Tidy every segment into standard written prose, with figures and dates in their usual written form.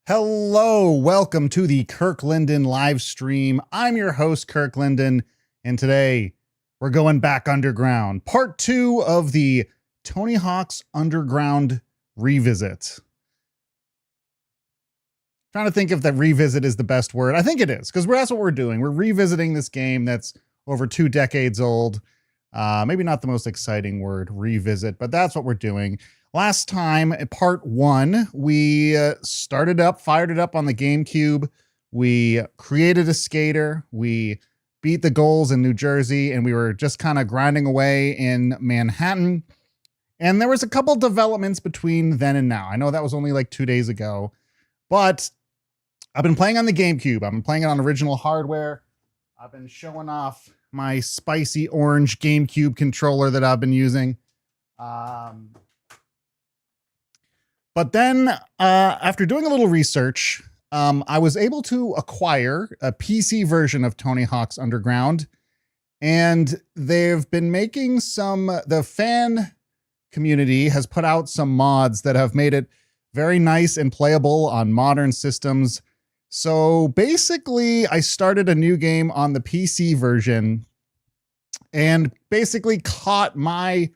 Hello, welcome to the Kirk Linden live stream. I'm your host, Kirk Linden, and today we're going back underground. Part 2 of the Tony Hawk's Underground revisit. Trying to think if that revisit is the best word. I think it is, because that's what we're doing. We're revisiting this game that's over 2 decades old. Maybe not the most exciting word, revisit, but that's what we're doing. Last time, part 1, we fired it up on the GameCube. We created a skater. We beat the goals in New Jersey, and we were just kind of grinding away in Manhattan. And there was a couple developments between then and now. I know that was only like 2 days ago, but I've been playing on the GameCube. I've been playing it on original hardware. I've been showing off my spicy orange GameCube controller that I've been using. But then after doing a little research, I was able to acquire a PC version of Tony Hawk's Underground. And they've been making the fan community has put out some mods that have made it very nice and playable on modern systems. So basically, I started a new game on the PC version and basically caught my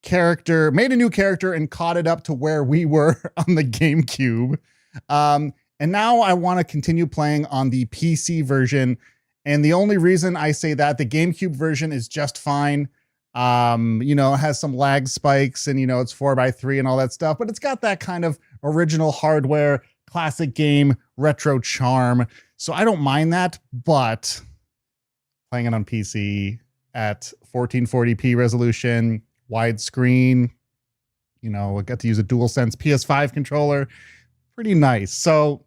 character, made a new character and caught it up to where we were on the GameCube. And now I want to continue playing on the PC version. And the only reason I say that, the GameCube version is just fine. It has some lag spikes and, it's 4x3 and all that stuff, but it's got that kind of original hardware, classic game, retro charm. So I don't mind that, but playing it on PC at 1440p resolution, widescreen, I got to use a DualSense PS5 controller. Pretty nice. So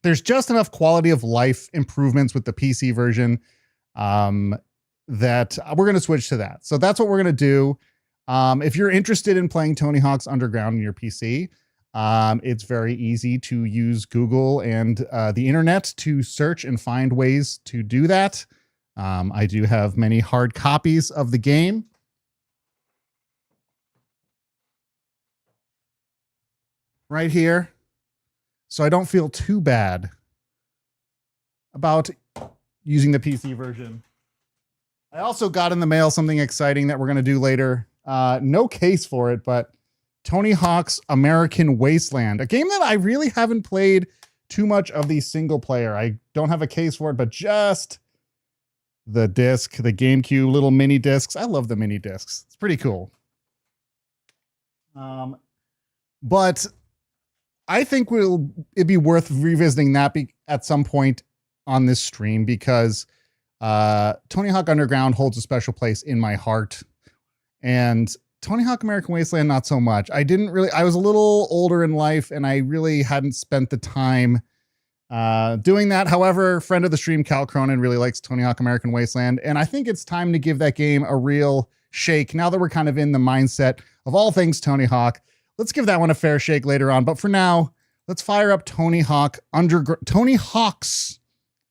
there's just enough quality of life improvements with the PC version that we're going to switch to that. So that's what we're going to do. If you're interested in playing Tony Hawk's Underground on your PC, it's very easy to use Google and the internet to search and find ways to do that. I do have many hard copies of the game. Right here, so I don't feel too bad about using the PC version. I also got in the mail something exciting that we're going to do later. No case for it, but Tony Hawk's American Wasteland, a game that I really haven't played too much of the single player. I don't have a case for it, but just the disc, the GameCube little mini discs. I love the mini discs. It's pretty cool. But I think it'd be worth revisiting that at some point on this stream, because Tony Hawk Underground holds a special place in my heart, and Tony Hawk American Wasteland, not so much. I was a little older in life and I really hadn't spent the time doing that. However, friend of the stream, Cal really likes Tony Hawk American Wasteland, and I think it's time to give that game a real shake now that we're kind of in the mindset of all things Tony Hawk. Let's give that one a fair shake later on. But for now, let's fire up Tony Hawk's.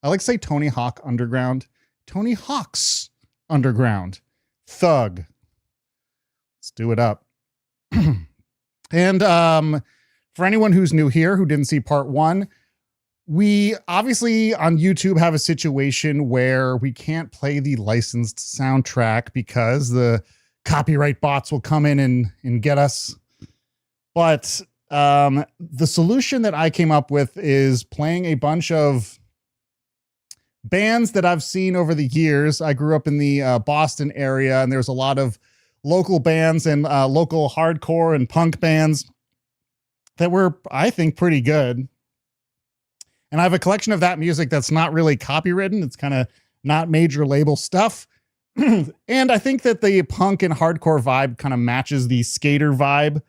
I like to say Tony Hawk Underground. Tony Hawk's Underground. Thug. Let's do it up. And for anyone who's new here, who didn't see part 1, we obviously on YouTube have a situation where we can't play the licensed soundtrack because the copyright bots will come in and get us. But the solution that I came up with is playing a bunch of bands that I've seen over the years. I grew up in the Boston area, and there's a lot of local bands and local hardcore and punk bands that were, I think, pretty good. And I have a collection of that music that's not really copywritten. It's kind of not major label stuff. And I think that the punk and hardcore vibe kind of matches the skater vibe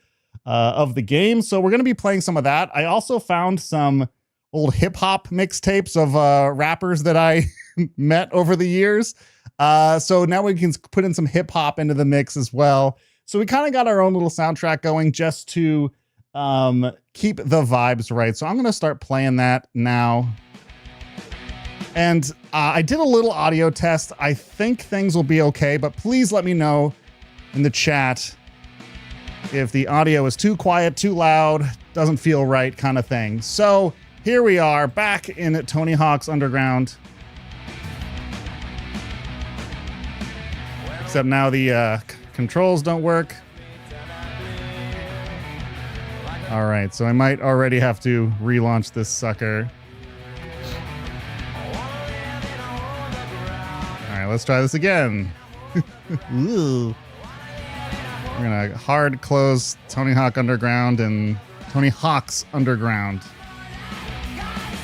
of the game. So we're going to be playing some of that. I also found some old hip hop mixtapes of rappers that I met over the years. So now we can put in some hip hop into the mix as well. So we kind of got our own little soundtrack going just to keep the vibes right. So I'm going to start playing that now. And I did a little audio test. I think things will be okay, but please let me know in the chat if the audio is too quiet, too loud, doesn't feel right, kind of thing. So here we are back in Tony Hawk's Underground. Except now the controls don't work. All right, so I might already have to relaunch this sucker. All right, let's try this again. Ooh. We're gonna hard close Tony Hawk Underground and Tony Hawk's Underground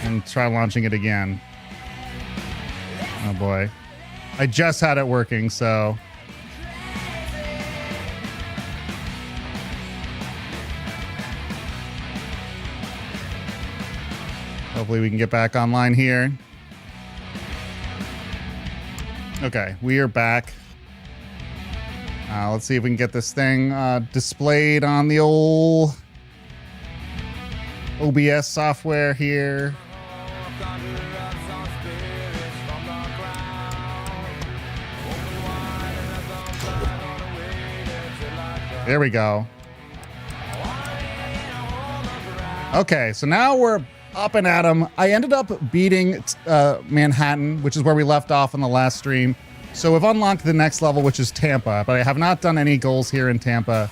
and try launching it again. Oh boy. I just had it working, so. Hopefully we can get back online here. Okay, we are back. Let's see if we can get this thing displayed on the old OBS software here. There we go. Okay, so now we're up and at 'em. I ended up beating Manhattan, which is where we left off in the last stream. So we've unlocked the next level, which is Tampa, but I have not done any goals here in Tampa.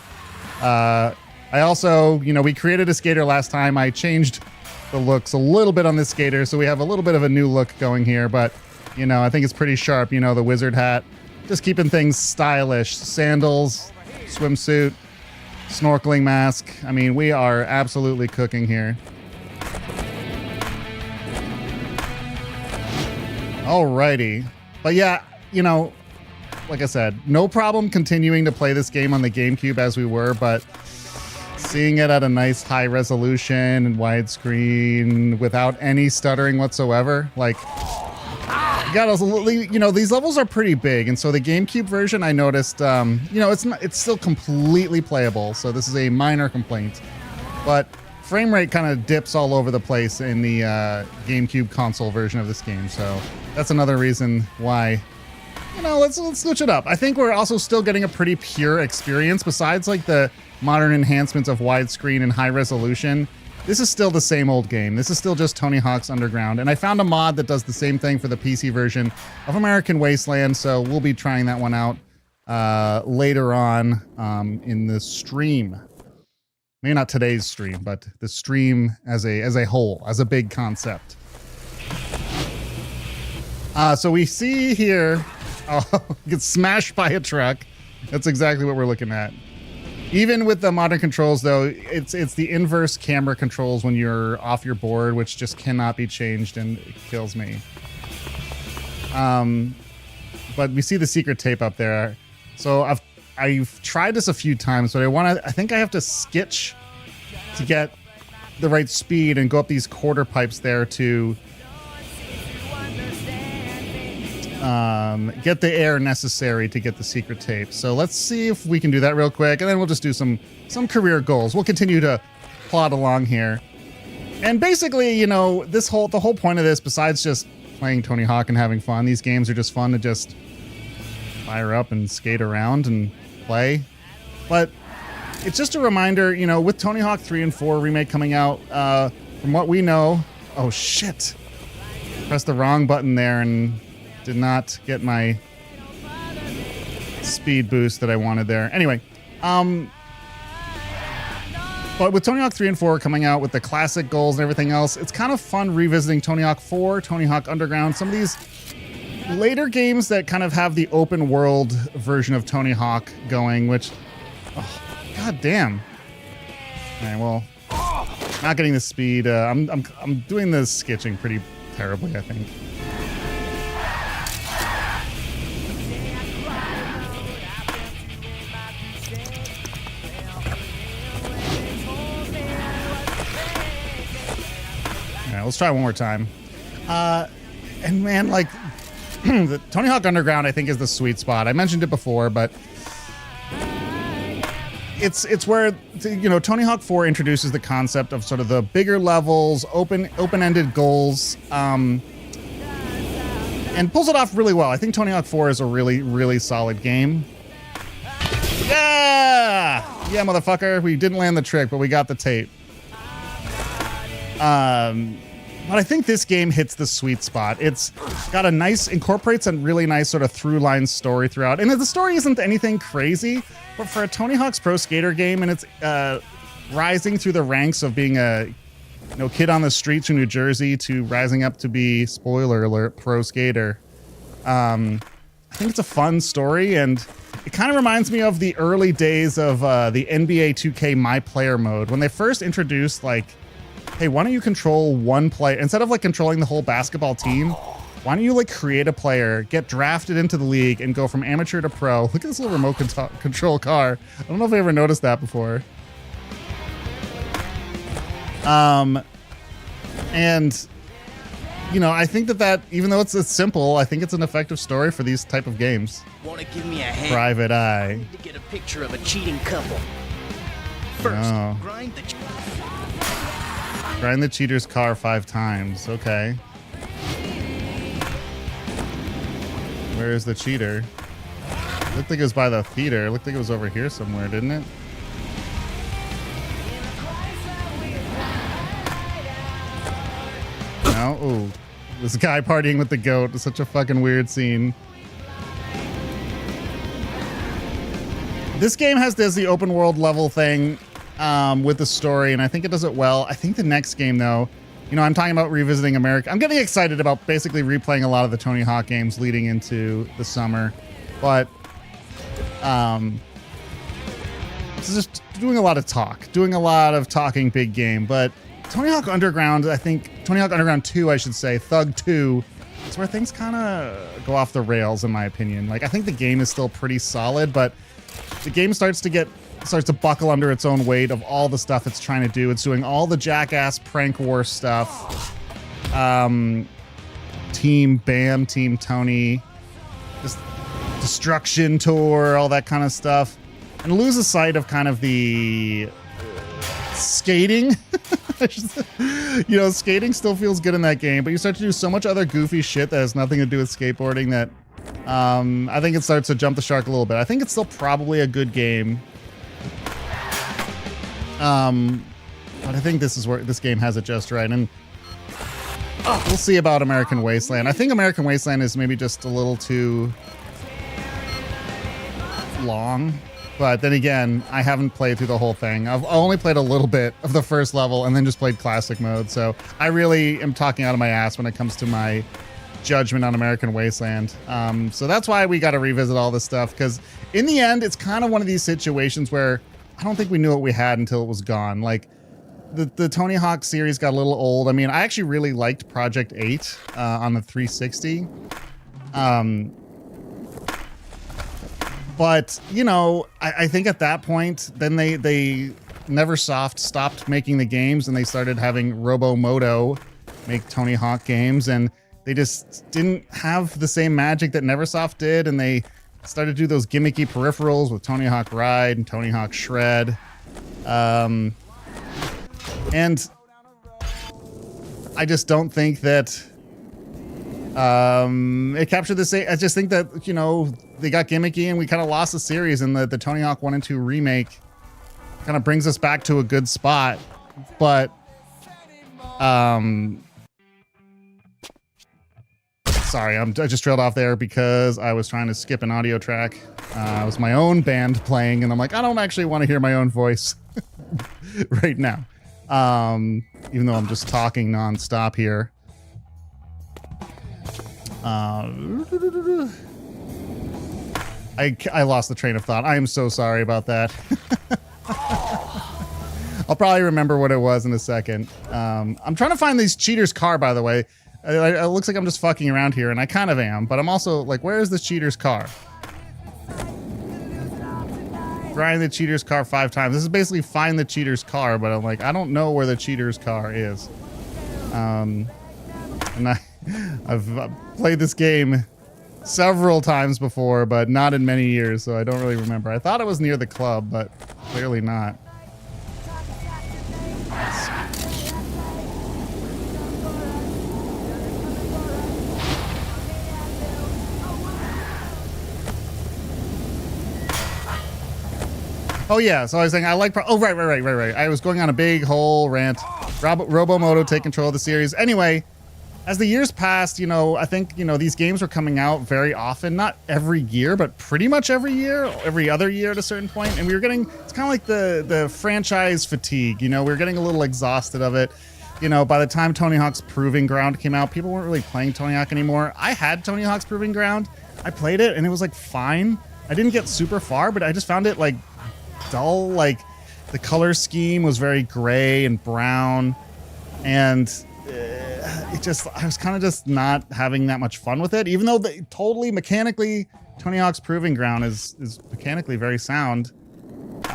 I also, we created a skater last time. I changed the looks a little bit on this skater, so we have a little bit of a new look going here, but, I think it's pretty sharp. The wizard hat, just keeping things stylish. Sandals, swimsuit, snorkeling mask. I mean, we are absolutely cooking here. Alrighty. But yeah, like I said, no problem continuing to play this game on the GameCube as we were, but seeing it at a nice high resolution and widescreen without any stuttering whatsoever, like, these levels are pretty big, and so the GameCube version, I noticed, it's still completely playable, so this is a minor complaint, but frame rate kind of dips all over the place in the GameCube console version of this game, so that's another reason why, let's switch it up. I think we're also still getting a pretty pure experience. Besides like the modern enhancements of widescreen and high resolution, this is still the same old game. This is still just Tony Hawk's Underground, and I found a mod that does the same thing for the PC version of American Wasteland, so we'll be trying that one out later on in the stream. Maybe not today's stream, but the stream as a whole, as a big concept. So we see here, get smashed by a truck. That's exactly what we're looking at. Even with the modern controls, though, it's the inverse camera controls when you're off your board, which just cannot be changed, and it kills me. But we see the secret tape up there. So I've tried this a few times, but I think I have to skitch to get the right speed and go up these quarter pipes there to get the air necessary to get the secret tape. So let's see if we can do that real quick, and then we'll just do some career goals. We'll continue to plod along here. And basically, the whole point of this, besides just playing Tony Hawk and having fun, these games are just fun to just fire up and skate around and play. But it's just a reminder, with Tony Hawk 3 and 4 remake coming out, from what we know, oh shit, pressed the wrong button there and did not get my speed boost that I wanted there. Anyway, but with Tony Hawk 3 and 4 coming out with the classic goals and everything else, it's kind of fun revisiting Tony Hawk 4, Tony Hawk Underground, some of these later games that kind of have the open world version of Tony Hawk going, which, god damn. All right, well, not getting the speed. I'm doing the sketching pretty terribly, I think. Let's try one more time. And man, like, the Tony Hawk Underground, I think, is the sweet spot. I mentioned it before, but it's where, Tony Hawk 4 introduces the concept of sort of the bigger levels, open-ended goals, and pulls it off really well. I think Tony Hawk 4 is a really, really solid game. Yeah! Yeah, motherfucker. We didn't land the trick, but we got the tape. But I think this game hits the sweet spot. It's got incorporates a really nice sort of through line story throughout. And the story isn't anything crazy, but for a Tony Hawk's Pro Skater game, and it's rising through the ranks of being a kid on the streets from New Jersey to rising up to be, spoiler alert, pro skater. I think it's a fun story, and it kind of reminds me of the early days of the NBA 2K My Player mode. When they first introduced, like, hey, why don't you control one player instead of like controlling the whole basketball team? Why don't you like create a player, get drafted into the league, and go from amateur to pro? Look at this little remote control car. I don't know if I ever noticed that before. And I think that even though it's simple, I think it's an effective story for these type of games. Want to give me a hand? Private Eye. I need to get a picture of a cheating couple. First, grind the cheater's car 5 times. Okay. Where is the cheater? Looked like it was by the theater. Looked like it was over here somewhere, didn't it? No? Ooh. This guy partying with the goat is such a fucking weird scene. This game does the open world level thing with the story, and I think it does it well. I think the next game, though, I'm talking about revisiting America. I'm getting excited about basically replaying a lot of the Tony Hawk games leading into the summer, but this is just doing a lot of talking big game. But Tony Hawk Underground, I think Tony Hawk Underground 2, I should say, Thug 2, is where things kind of go off the rails, in my opinion. Like, I think the game is still pretty solid, but the game starts to buckle under its own weight of all the stuff it's trying to do. It's doing all the jackass prank war stuff. Team Bam, Team Tony, just Destruction Tour, all that kind of stuff. And loses sight of kind of the skating. Skating still feels good in that game, but you start to do so much other goofy shit that has nothing to do with skateboarding that I think it starts to jump the shark a little bit. I think it's still probably a good game. But I think this is where this game has it just right. And we'll see about American Wasteland. I think American Wasteland is maybe just a little too long. But then again, I haven't played through the whole thing. I've only played a little bit of the first level and then just played classic mode. So I really am talking out of my ass when it comes to my judgment on American Wasteland. So that's why we got to revisit all this stuff, because in the end, it's kind of one of these situations where I don't think we knew what we had until it was gone. Like the Tony Hawk series got a little old. I mean, I actually really liked Project 8 on the 360. But, I think at that point, then they Neversoft stopped making the games and they started having Robomoto make Tony Hawk games, and they just didn't have the same magic that Neversoft did, and they started to do those gimmicky peripherals with Tony Hawk Ride and Tony Hawk Shred. And I just don't think that it captured the same. I just think that, they got gimmicky and we kind of lost the series, and the Tony Hawk 1 and 2 remake kind of brings us back to a good spot. But sorry, I just trailed off there because I was trying to skip an audio track. It was my own band playing, and I'm like, I don't actually want to hear my own voice right now. Even though I'm just talking nonstop here. I lost the train of thought. I am so sorry about that. I'll probably remember what it was in a second. I'm trying to find this cheater's car, by the way. It looks like I'm just fucking around here, and I kind of am, but I'm also like, where is this cheater's car? Grind the cheater's car 5 times. This is basically find the cheater's car, but I'm like, I don't know where the cheater's car is. And I've played this game several times before, but not in many years, so I don't really remember. I thought it was near the club, but clearly not. Oh yeah, so I was saying I like. Oh right. I was going on a big whole rant. Robomoto take control of the series. Anyway, as the years passed, I think these games were coming out very often, not every year, but pretty much every year, every other year at a certain point, and we were getting. It's kind of like the franchise fatigue. We were getting a little exhausted of it. By the time Tony Hawk's Proving Ground came out, people weren't really playing Tony Hawk anymore. I had Tony Hawk's Proving Ground. I played it and it was like fine. I didn't get super far, but I just found it like dull. Like the color scheme was very gray and brown, and I was kind of just not having that much fun with it. Even though totally mechanically, Tony Hawk's Proving Ground is mechanically very sound. But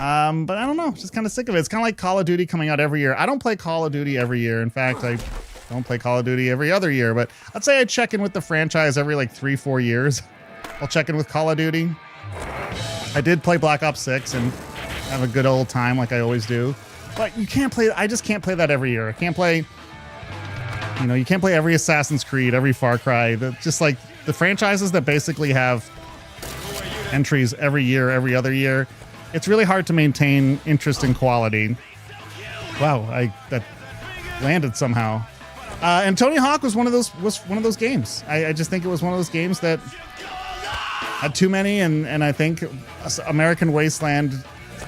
I don't know, just kind of sick of it. It's kind of like Call of Duty coming out every year. I don't play Call of Duty every year. In fact, I don't play Call of Duty every other year, but I'd say I check in with the franchise every like 3-4 years. I'll check in with Call of Duty. I did play Black Ops 6 and have a good old time like I always do, but I just can't play that every year. I can't play, you can't play every Assassin's Creed, every Far Cry. Just like the franchises that basically have entries every year, every other year. It's really hard to maintain interest and quality. Wow, that landed somehow. And Tony Hawk was one of those games. I just think it was one of those games that had too many, and I think American Wasteland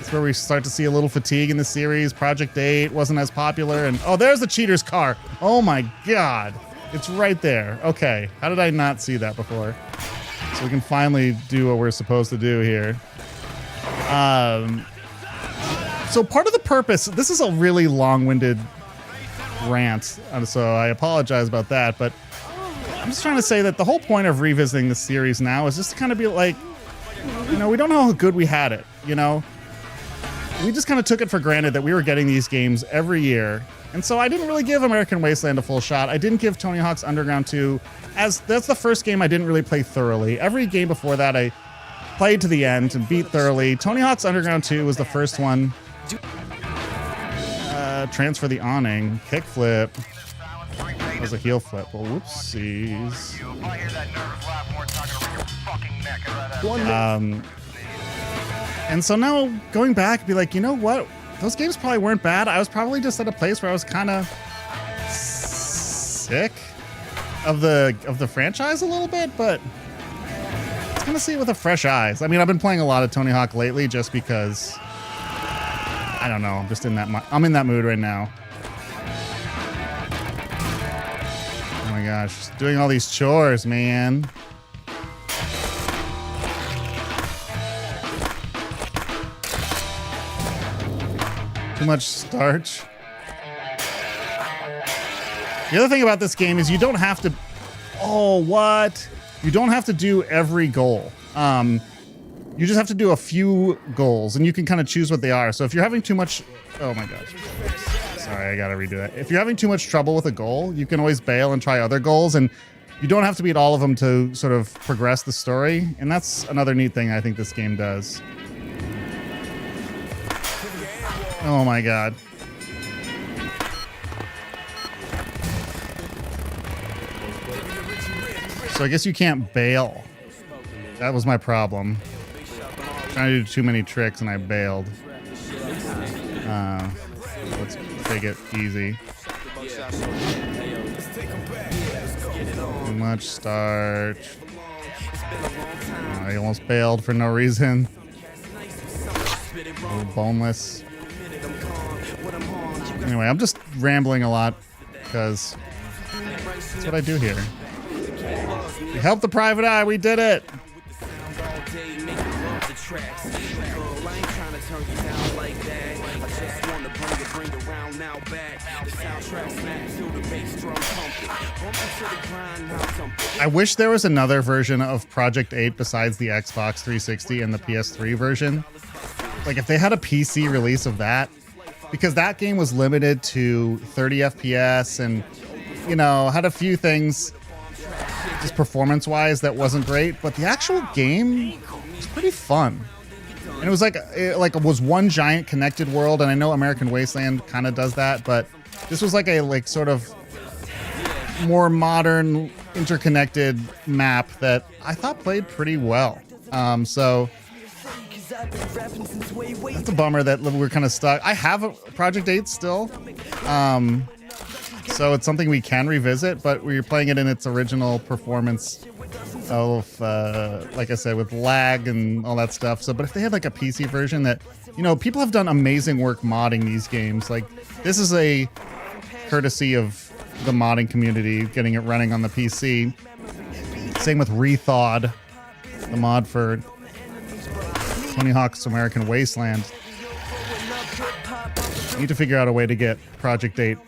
is where we start to see a little fatigue in the series. Project 8 wasn't as popular, and there's the cheater's car. Oh my god, it's right there. Okay, how did I not see that before? So we can finally do what we're supposed to do here. So part of the purpose, this is a really long-winded rant, so I apologize about that, but I'm just trying to say that the whole point of revisiting this series now is just to kind of be like, we don't know how good we had it, We just kind of took it for granted that we were getting these games every year, and so I didn't really give American Wasteland a full shot. I didn't give Tony Hawk's Underground 2, as that's the first game I didn't really play thoroughly. Every game before that I played to the end and beat thoroughly. Tony Hawk's Underground 2 was the first one. Transfer the awning. Kickflip. That was a heel flip. Well, whoopsies. And so now going back, be like, you know what? Those games probably weren't bad. I was probably just at a place where I was kind of sick of the franchise a little bit, but I'm gonna see it with a fresh eyes. I mean, I've been playing a lot of Tony Hawk lately just because I don't know. I'm just in that. I'm in that mood right now. Oh my gosh, just doing all these chores, man. Too much starch. The other thing about this game is you don't have to. Oh, what? You don't have to do every goal. You just have to do a few goals, and you can kind of choose what they are. So if you're having too much... Oh my gosh. Sorry, I gotta redo that. If you're having too much trouble with a goal, you can always bail and try other goals, and you don't have to beat all of them to sort of progress the story. And that's another neat thing I think this game does. Oh my god. So I guess you can't bail. That was my problem. Trying to do too many tricks and I bailed. Let's take it easy. Too much starch. I almost bailed for no reason. Boneless. Anyway, I'm just rambling a lot because that's what I do here. We helped the private eye. We did it. I wish there was another version of Project 8 besides the Xbox 360 and the PS3 version. Like if they had a PC release of that, because that game was limited to 30 FPS and, had a few things just performance-wise that wasn't great, but the actual game was pretty fun. And it was it was one giant connected world, and I know American Wasteland kind of does that, but this was like a sort of more modern, interconnected map that I thought played pretty well. So That's a bummer that we're kind of stuck. I have a Project 8 still. So it's something we can revisit, but we're playing it in its original performance of, like I said, with lag and all that stuff. So, but if they had like a PC version that, you know, people have done amazing work modding these games. Like, this is a courtesy of the modding community getting it running on the PC. Same with Rethawed, the mod for Tony Hawk's American Wasteland. Need to figure out a way to get Project 8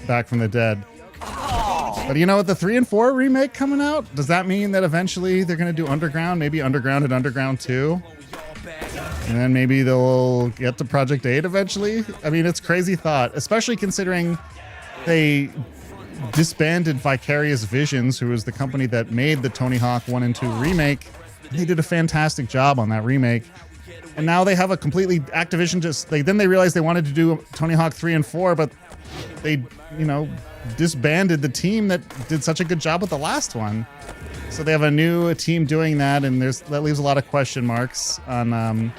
back from the dead. But you know, with the 3 and 4 remake coming out, does that mean that eventually they're going to do Underground? Maybe Underground and Underground 2? And then maybe they'll get to Project 8 eventually? I mean, it's crazy thought, especially considering they disbanded Vicarious Visions, who was the company that made the Tony Hawk 1 and 2 remake. They did a fantastic job on that remake. And now they have a completely Activision then they realized they wanted to do Tony Hawk 3 and 4, but they, you know, disbanded the team that did such a good job with the last one. So they have a new team doing that, and that leaves a lot of question marks on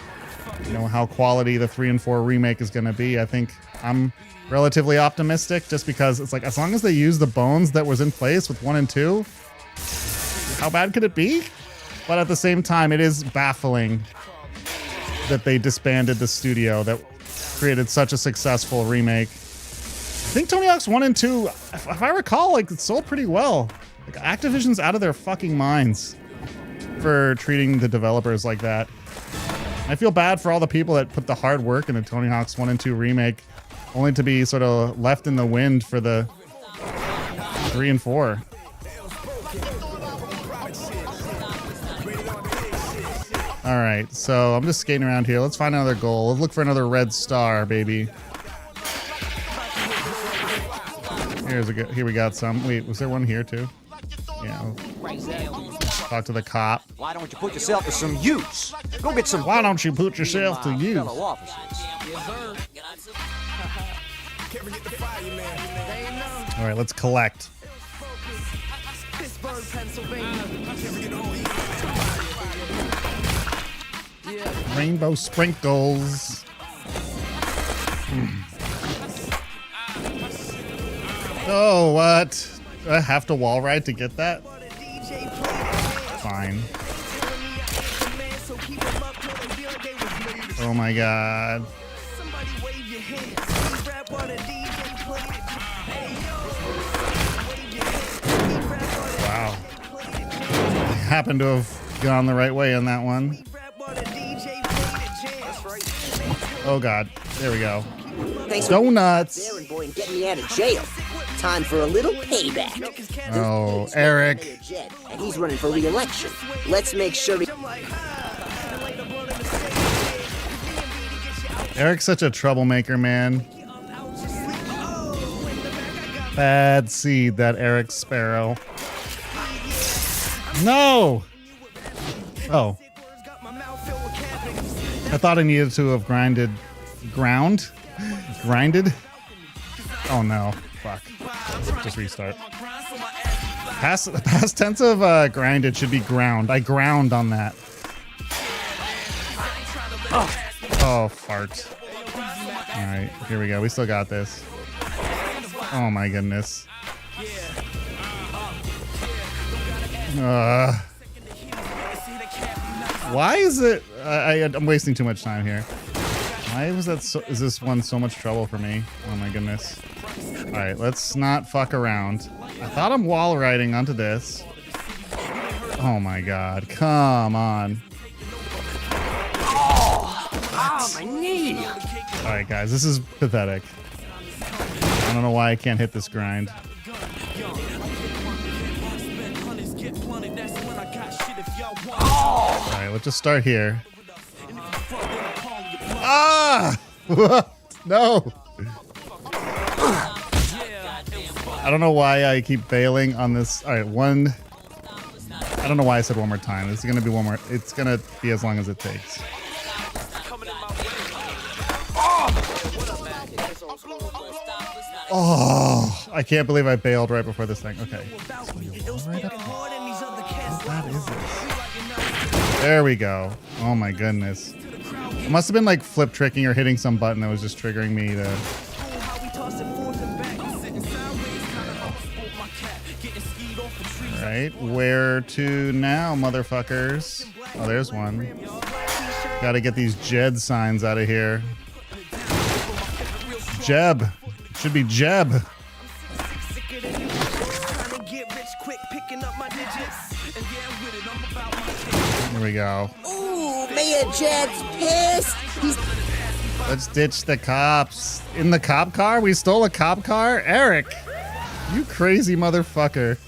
you know, how quality the 3 and 4 remake is going to be. I think I'm relatively optimistic, just because it's like, as long as they use the bones that was in place with 1 and 2, how bad could it be? But at the same time, it is baffling that they disbanded the studio that created such a successful remake. I think Tony Hawk's 1 and 2, if I recall, like, it sold pretty well. Like, Activision's out of their fucking minds for treating the developers like that. I feel bad for all the people that put the hard work in the Tony Hawk's 1 and 2 remake, only to be sort of left in the wind for the 3 and 4. All right, so I'm just skating around here. Let's find another goal. Let's look for another red star, baby. Here we got some. Wait, was there one here too? Yeah. Talk to the cop. Why don't you put yourself to some use? Go get some. Why don't you put yourself to use? All right, let's collect. Rainbow sprinkles. Oh, what? Do I have to wall ride to get that? Fine. Oh my god. Wow. I happen to have gone the right way on that one. Oh god. There we go. Donuts. Boy and get me out of jail. Time for a little payback. Oh, Eric. And he's running for re-election. Let's make sure he... Eric's such a troublemaker, man. Bad seed, that Eric Sparrow. No! Oh. I thought I needed to have grinded. Grinded? Oh no. Fuck. Just restart. Past tense of grinded should be ground. I ground on that. Oh, fart. Alright, here we go. We still got this. Oh my goodness. Why is it... I'm wasting too much time here. Why was that is this one so much trouble for me? Oh my goodness. Alright, let's not fuck around. I thought I'm wall riding onto this. Oh my god. Come on. Oh, my knee. Alright guys, this is pathetic. I don't know why I can't hit this grind. Alright, let's just start here. Ah! No! I don't know why I keep failing on this. Alright, one. I don't know why I said one more time. This is gonna be one more. It's gonna be as long as it takes. Oh, I can't believe I bailed right before this thing. Okay. Right up. What is this? There we go. Oh my goodness. It must have been like flip tricking or hitting some button that was just triggering me to. Right, where to now, motherfuckers? Oh, there's one. Gotta get these Jed signs out of here. Jeb. It should be Jeb. There we go. Ooh, man, Jed's pissed. Let's ditch the cops. In the cop car? We stole a cop car? Eric, you crazy motherfucker.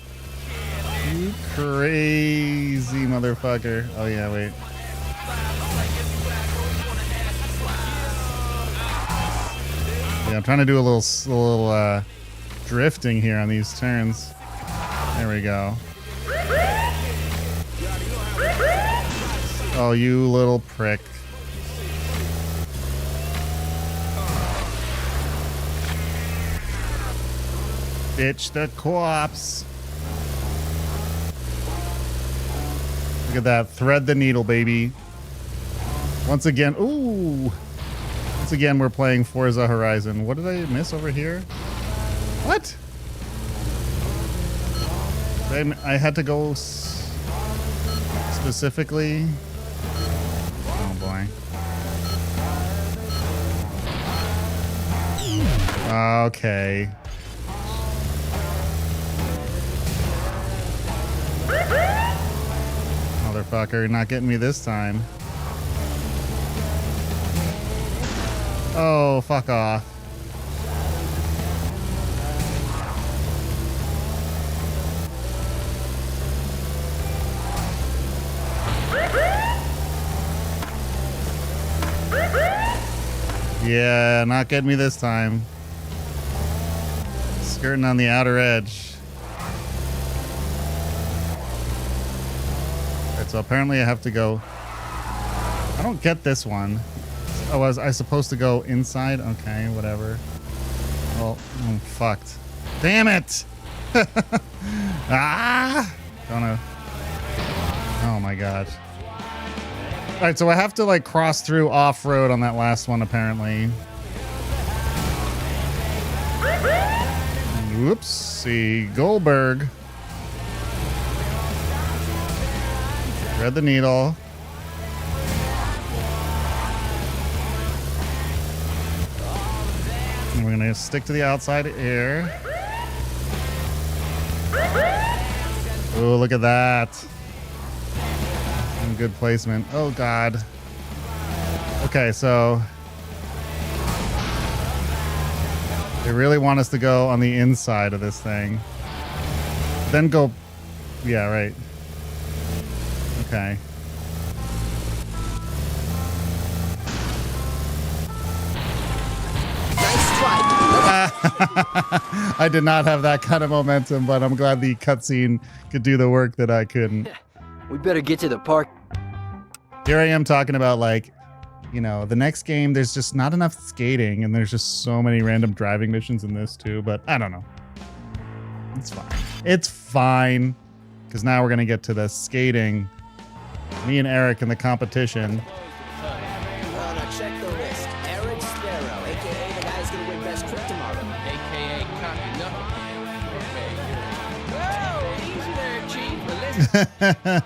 You crazy motherfucker. Oh yeah, wait. Yeah, I'm trying to do a little drifting here on these turns. There we go. Oh, you little prick. Ditch the co-ops. Look at that. Thread the needle, baby. Once again, ooh. Once again, we're playing Forza Horizon. What did I miss over here? What? I had to go specifically. Oh boy. Okay. Motherfucker, you're not getting me this time. Oh, fuck off. Yeah, not getting me this time. Skirting on the outer edge. Alright, so apparently I have to go. I don't get this one. Oh, was I supposed to go inside? Okay, whatever. Well, I'm fucked. Damn it! Ah! Don't know. Oh my god. Alright, so I have to like cross through off-road on that last one apparently. Whoopsie. Goldberg. Thread the needle. And we're gonna stick to the outside air. Oh, look at that. Good placement. Oh god. Okay, so they really want us to go on the inside of this thing. Then go. Yeah, right. Okay. Nice try. I did not have that kind of momentum, but I'm glad the cutscene could do the work that I couldn't. We better get to the park. Here I am talking about, like, you know, the next game, there's just not enough skating, and there's just so many random driving missions in this too, but I don't know. It's fine. It's fine. Because now we're going to get to the skating. Me and Eric in the competition. Now check the list. Eric Sparrow, a.k.a. the guy who's going to win Best Trick tomorrow. AKA Copy Nothing. Okay. Whoa, easy there, Chief. Listen.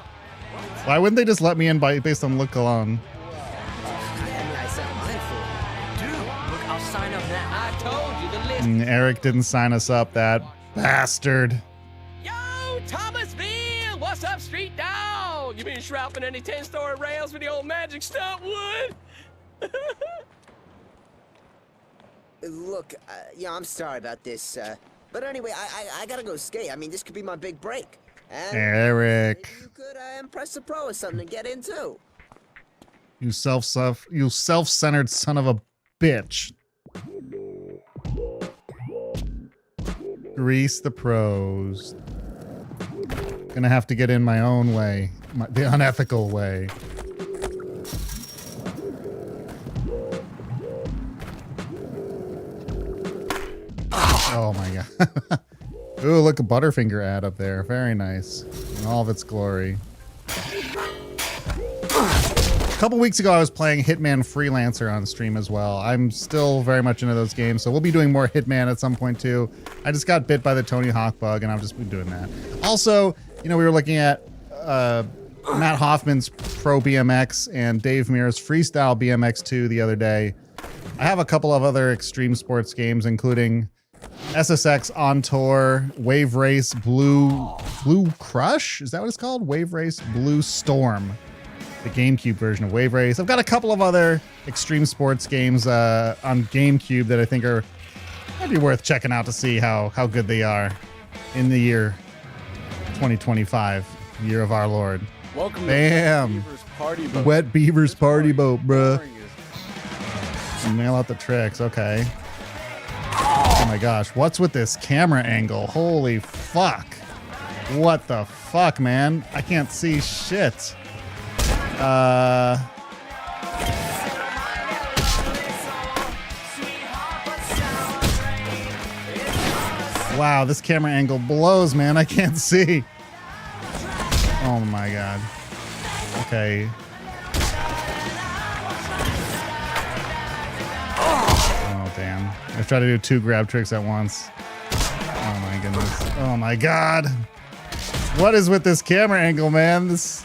Why wouldn't they just let me in based on look alone? I said mine for. Dude, look, I'll sign up now. I told you the list. Eric didn't sign us up, that bastard. Yo, Thomasville! What's up, street dog? You been shrouding any 10-story rails with the old magic stunt wood? Look, yeah, I'm sorry about this, but anyway, I gotta go skate. I mean, this could be my big break. And Eric. maybe you could impress the pro or something to get in too. You self-centered son of a bitch. Grease the pros. Gonna have to get in my own way. The unethical way. Oh my god. Ooh, look, a Butterfinger ad up there. Very nice. In all of its glory. couple weeks ago, I was playing Hitman Freelancer on stream as well. I'm still very much into those games, so we'll be doing more Hitman at some point too. I just got bit by the Tony Hawk bug, and I've just been doing that. Also, you know, we were looking at Matt Hoffman's Pro BMX and Dave Mears Freestyle BMX 2 the other day. I have a couple of other extreme sports games, including SSX On Tour, Wave Race, Blue Crush? Is that what it's called? Wave Race Blue Storm. The GameCube version of Wave Race. I've got a couple of other extreme sports games on GameCube that I think might be worth checking out to see how good they are in the year 2025, year of our Lord. Welcome Bam! to Beaver's Party Boat. Wet Beaver's Party Boat, bruh. Mail out the tricks, okay. Oh my gosh, what's with this camera angle? Holy fuck. What the fuck, man? I can't see shit. Wow, this camera angle blows, man. I can't see. Oh my god. Okay. Oh damn. I tried to do 2 grab tricks at once. Oh my goodness. Oh my god. What is with this camera angle, man? This.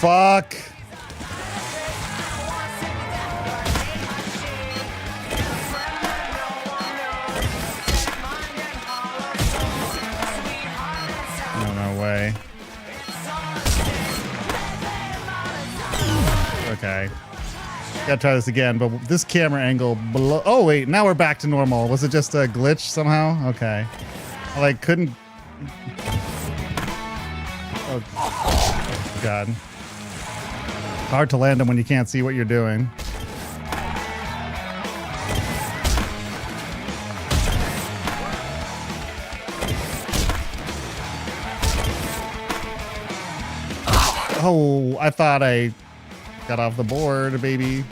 Fuck. No way. Okay. Gotta try this again, but this camera angle below. Oh wait, now we're back to normal. Was it just a glitch somehow? Okay. I like couldn't. Oh god. Hard to land them when you can't see what you're doing. Oh, I thought I got off the board, baby.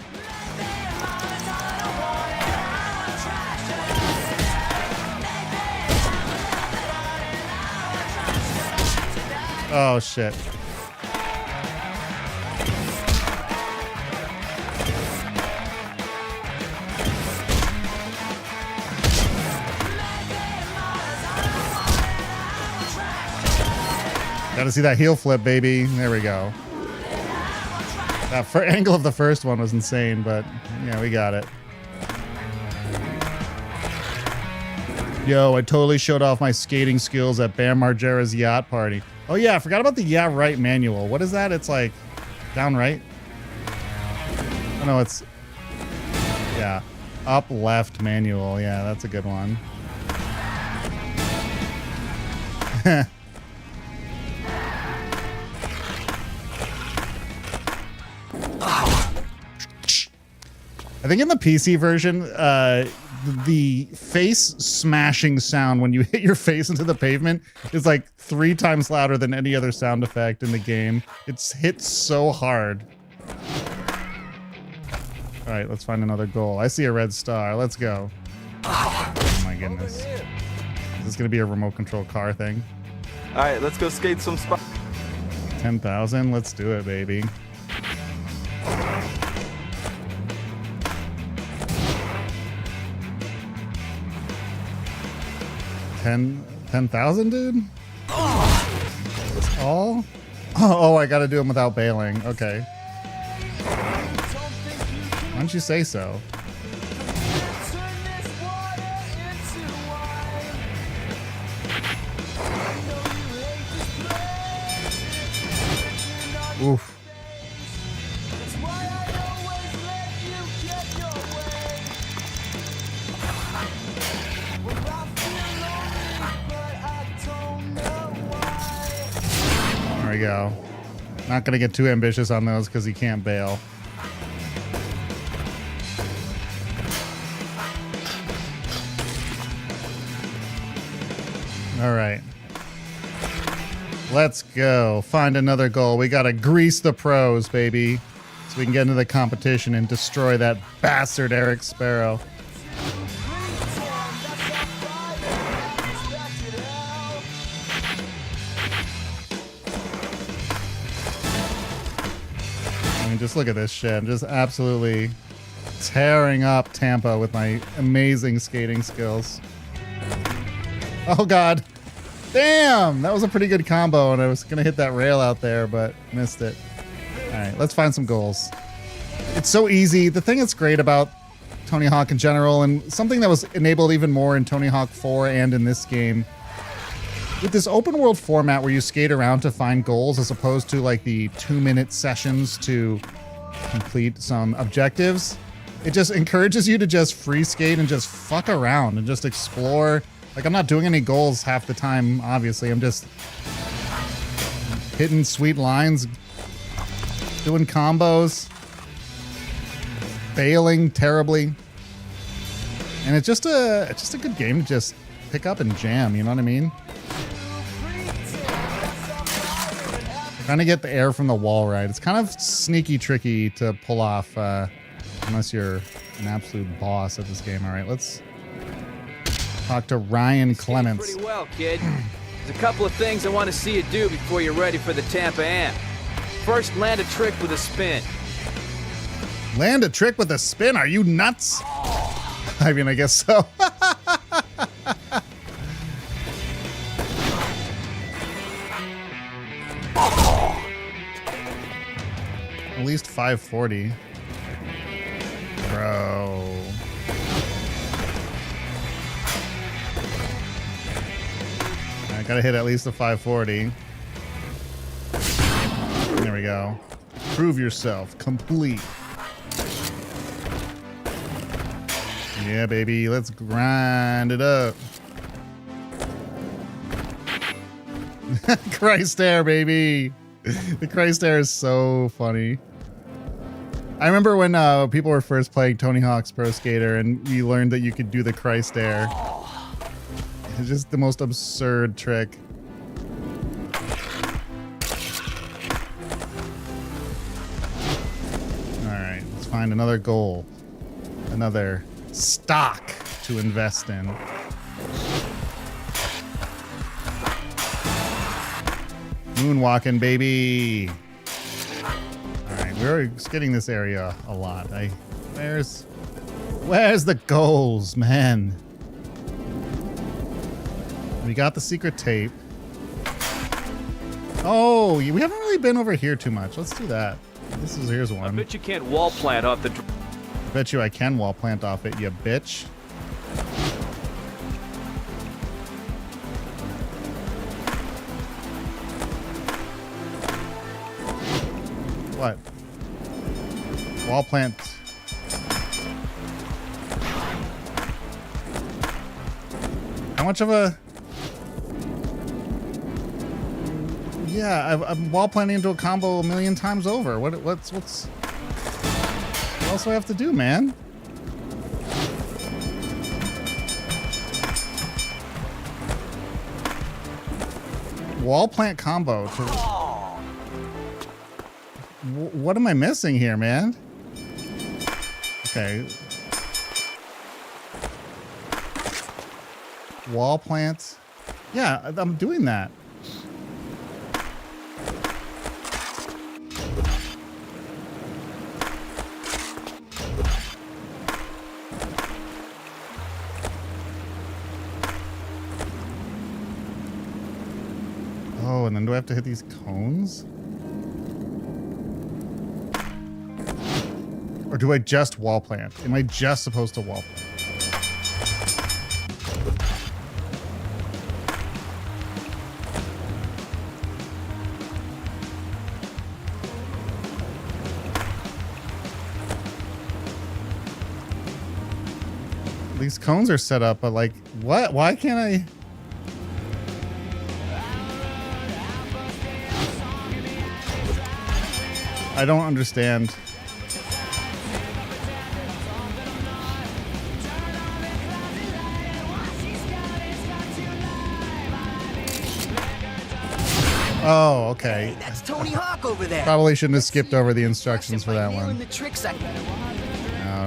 Oh, shit. Gotta see that heel flip, baby. There we go. That angle of the first one was insane, but yeah, we got it. Yo, I totally showed off my skating skills at Bam Margera's yacht party. Oh yeah, I forgot about the yeah right manual. What is that? It's like down right? Oh no, it's yeah, up left manual. Yeah, that's a good one. I think in the PC version, the face smashing sound when you hit your face into the pavement is like 3 times louder than any other sound effect in the game. It's hit so hard. All right, let's find another goal. I see a red star. Let's go. Oh my goodness. Is this gonna be a remote control car thing? All right, let's go skate some spot. 10,000. Let's do it, baby. $10,000, dude? All? Oh, I gotta do them without bailing. Okay. Why don't you say so? Oof. There we go. Not gonna get too ambitious on those because he can't bail. All right. Let's go. Find another goal. We gotta grease the pros, baby. So we can get into the competition and destroy that bastard Eric Sparrow. just look at this shit. I'm just absolutely tearing up Tampa with my amazing skating skills. Oh god. Damn! That was a pretty good combo, and I was gonna hit that rail out there, but missed it. Alright, let's find some goals. It's so easy. The thing that's great about Tony Hawk in general, and something that was enabled even more in Tony Hawk 4 and in this game, with this open world format where you skate around to find goals as opposed to like the 2-minute sessions to complete some objectives, it just encourages you to just free skate and just fuck around and just explore. Like, I'm not doing any goals half the time, obviously. I'm just hitting sweet lines, doing combos, failing terribly. And it's just a good game to just pick up and jam, you know what I mean? Trying to get the air from the wall right. It's kind of sneaky tricky to pull off unless you're an absolute boss at this game. All right, let's talk to Ryan Clements. Pretty well, kid. There's a couple of things I want to see you do before you're ready for the Tampa Am. First, land a trick with a spin. Land a trick with a spin? Are you nuts? I mean, I guess so. At least 540. Bro. I gotta hit at least a 540. There we go. Prove yourself. Complete. Yeah, baby. Let's grind it up. Christ Air, baby. The Christ Air is so funny. I remember when people were first playing Tony Hawk's Pro Skater and we learned that you could do the Christ Air. It's just the most absurd trick. Alright, let's find another goal. Another stock to invest in. Moonwalking, baby. Alright, we're skating this area a lot. Where's the goals, man? We got the secret tape. Oh, we haven't really been over here too much. Let's do that. Here's one. I bet you can't wall plant off the... Bet you I can wall plant off it, you bitch. What? Wall plant. How much of a... Yeah, I'm wall planting into a combo a million times over. What else do I have to do, man? Wall plant combo. What am I missing here, man? Okay. Wall plants. Yeah, I'm doing that. Oh, and then do I have to hit these cones? Or do I just wall plant? Am I just supposed to wall plant? These cones are set up, but like, what? Why can't I? I don't understand. Oh, okay. Hey, that's Tony Hawk over there. Probably shouldn't have skipped over the instructions for that Nailing one. the tricks I...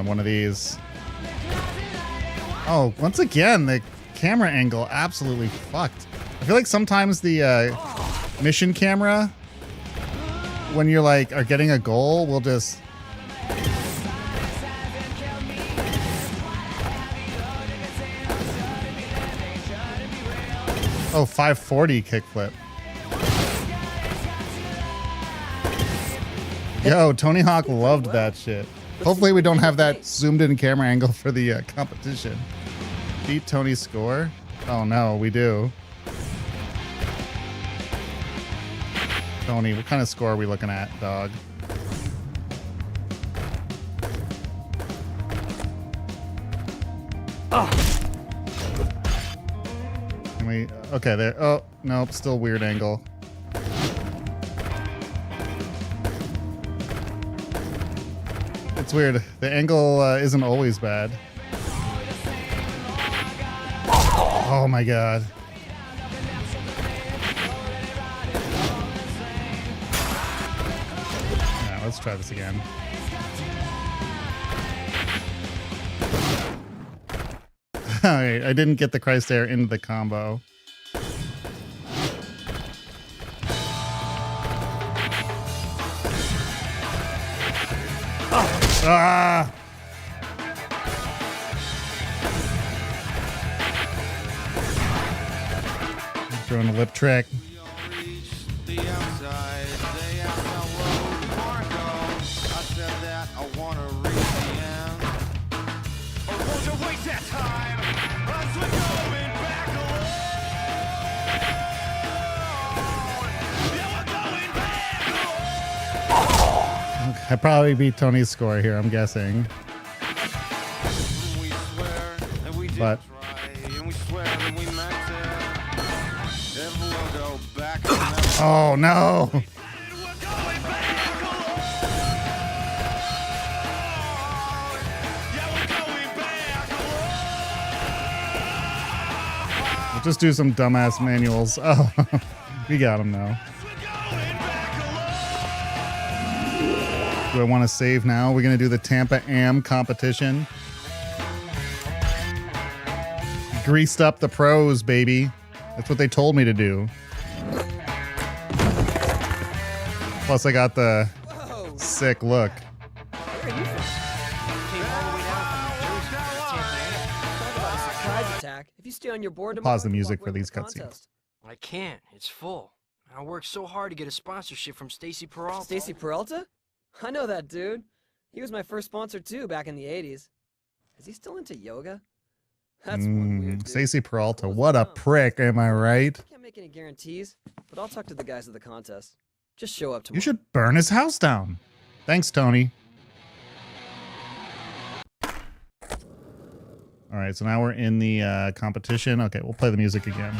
One of these. Oh, once again, the camera angle absolutely fucked. I feel like sometimes the mission camera when you're like are getting a goal, we'll just. Oh, 540 kickflip. Yo, Tony Hawk loved that shit. Hopefully we don't have that zoomed in camera angle for the competition. Beat Tony's score? Oh no, we do. Tony, what kind of score are we looking at, dog? Can we, okay, there. Oh, nope, still weird angle. It's weird. The angle isn't always bad. Oh my god. Yeah, let's try this again. Alright, I didn't get the Christ Air into the combo. Ah! Throwing a lip trick. I probably beat Tony's score here, I'm guessing. But oh no! We'll just do some dumbass manuals. Oh, we got him now. Do I want to save now? We're going to do the Tampa Am competition. Greased up the pros, baby. That's what they told me to do. Plus, I got the sick look. Where are you from? Came all the way down from New Jersey for the Tampa Am. Talk about a surprise attack. If you stay on your board tomorrow, Pause the you music walk for away these with the cutscenes. contest. I can't. It's full. I worked so hard to get a sponsorship from Stacy Peralta. Stacy Peralta? I know that dude. He was my first sponsor too back in the 80s. Is he still into yoga? That's one weird dude. Stacey Peralta, Close what a down. prick, am I right? I can't make any guarantees, but I'll talk to the guys at the contest. Just show up tomorrow. You should burn his house down. Thanks, Tony. All right, so now we're in the competition. Okay, we'll play the music again.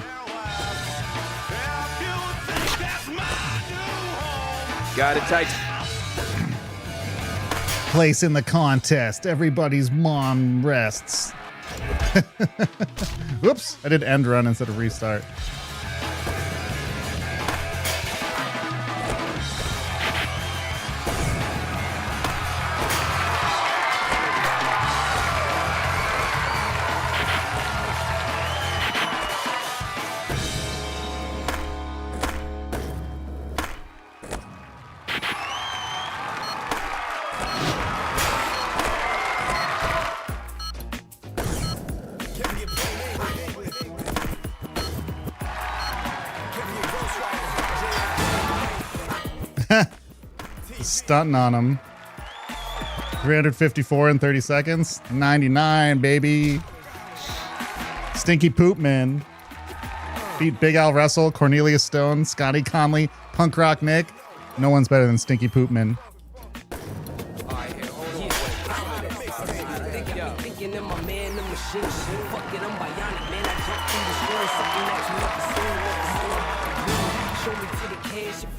Got it tight. Place in the contest. Everybody's mom rests. Whoops, I did end run instead of restart. Stunting on him. 354 in 30 seconds. 99, baby. Stinky Poop Man. Beat Big Al Russell, Cornelius Stone, Scotty Conley, Punk Rock Nick. No one's better than Stinky Poop Man.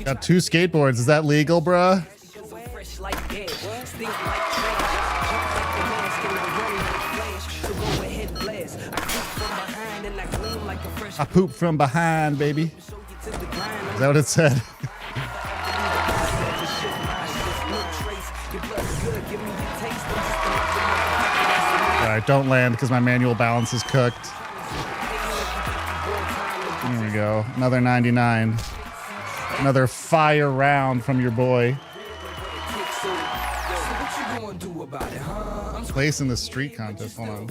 Got 2 skateboards. Is that legal, bruh? I poop from behind, baby. Is that what it said? Alright, don't land because my manual balance is cooked. There we go. Another 99. Another fire round from your boy. Place in the street contest. Hold on.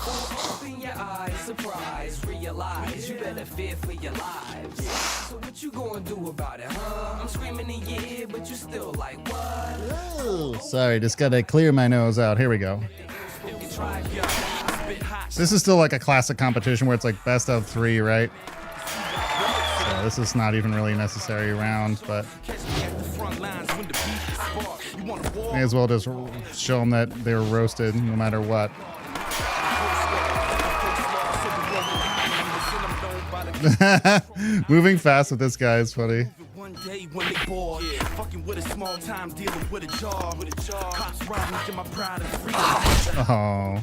Open your eyes, surprise, realize you better fear for your lives. So what you gonna do about it, huh? I'm screaming in your ear, but you still like what? Oh, sorry, just gotta clear my nose out. Here we go. This is still like a classic competition where it's like best of 3, right? So this is not even really a necessary round, but may as well just show them that they were roasted no matter what. Moving fast with this guy is funny. Oh,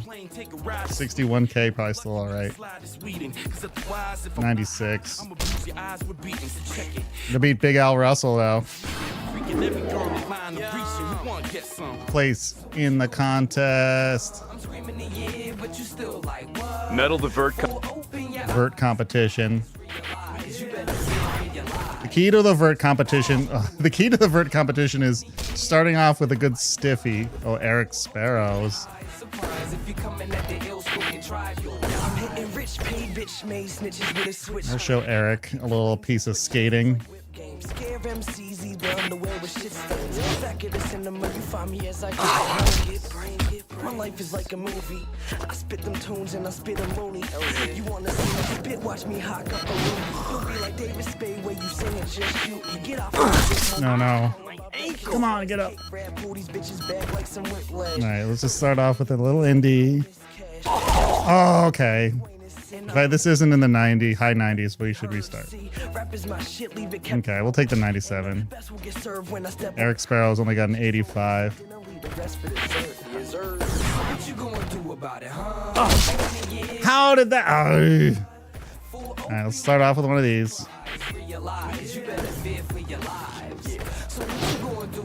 61K probably still all right. 96. To beat Big Al Russell though. Place in the contest. Medal the vert. Vert competition. The key to the vert competition. The key to the vert competition is starting off with a good stiffy. Oh, Eric Sparrows. I'll show Eric a little piece of skating. My life is like a movie. I spit them tunes and I spit a mooney. You wanna see me spit? Watch me hawk up a room. You'll be like David Spade where you sing and just shoot. You get off. No. Come on, get up. Alright, let's just start off with a little indie. Oh, okay. But this isn't in the high 90s, but you should restart. Okay, we'll take the 97. Eric Sparrow's only got an 85. How did that? Alright, let's start off with one of these.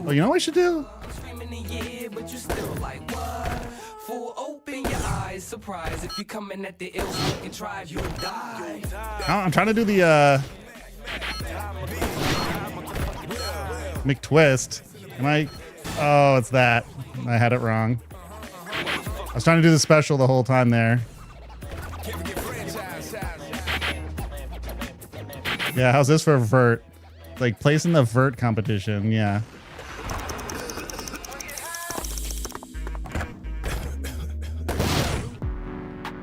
Oh, you know what we should do? Surprise if you coming at the ill and try you'll die. I'm trying to do the McTwist. Am I? Oh, it's that. I had it wrong. I was trying to do the special the whole time there. Yeah, how's this for vert? Like placing the vert competition, yeah.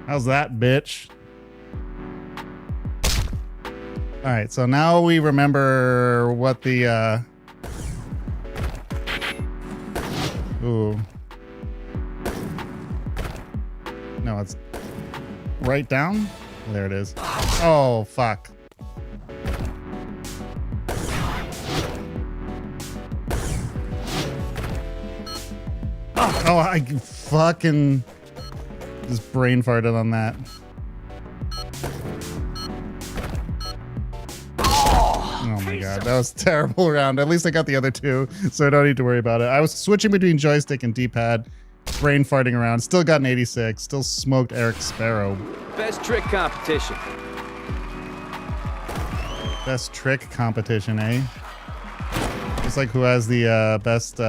How's that, bitch? All right, so now we remember what the ooh. No, it's right down. There it is. Oh, fuck. Oh, I fucking just brain farted on that. Oh my god, that was a terrible round. At least I got the other two, so I don't need to worry about it. I was switching between joystick and D-pad, brain farting around. Still got an 86. Still smoked Eric Sparrow. Best trick competition. Best trick competition, eh? Just like who has the best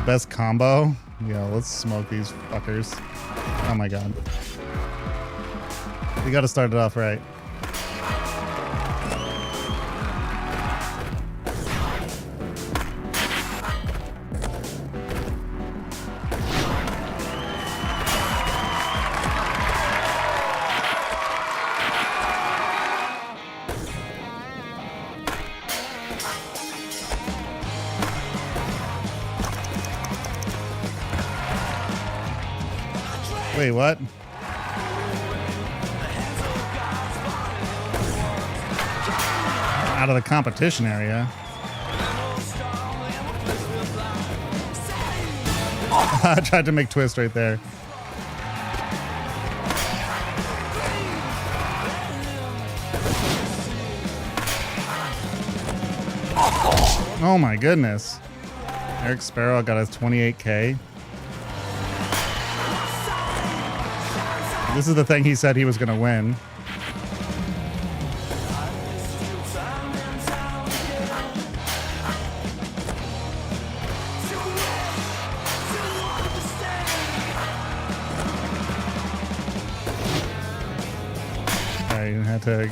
best combo. Yeah, let's smoke these fuckers. Oh my god. We gotta start it off right. Wait, what? Out of the competition area. I tried to make twist right there. Oh my goodness. Eric Sparrow got his 28K. This is the thing he said he was going to win. I had to.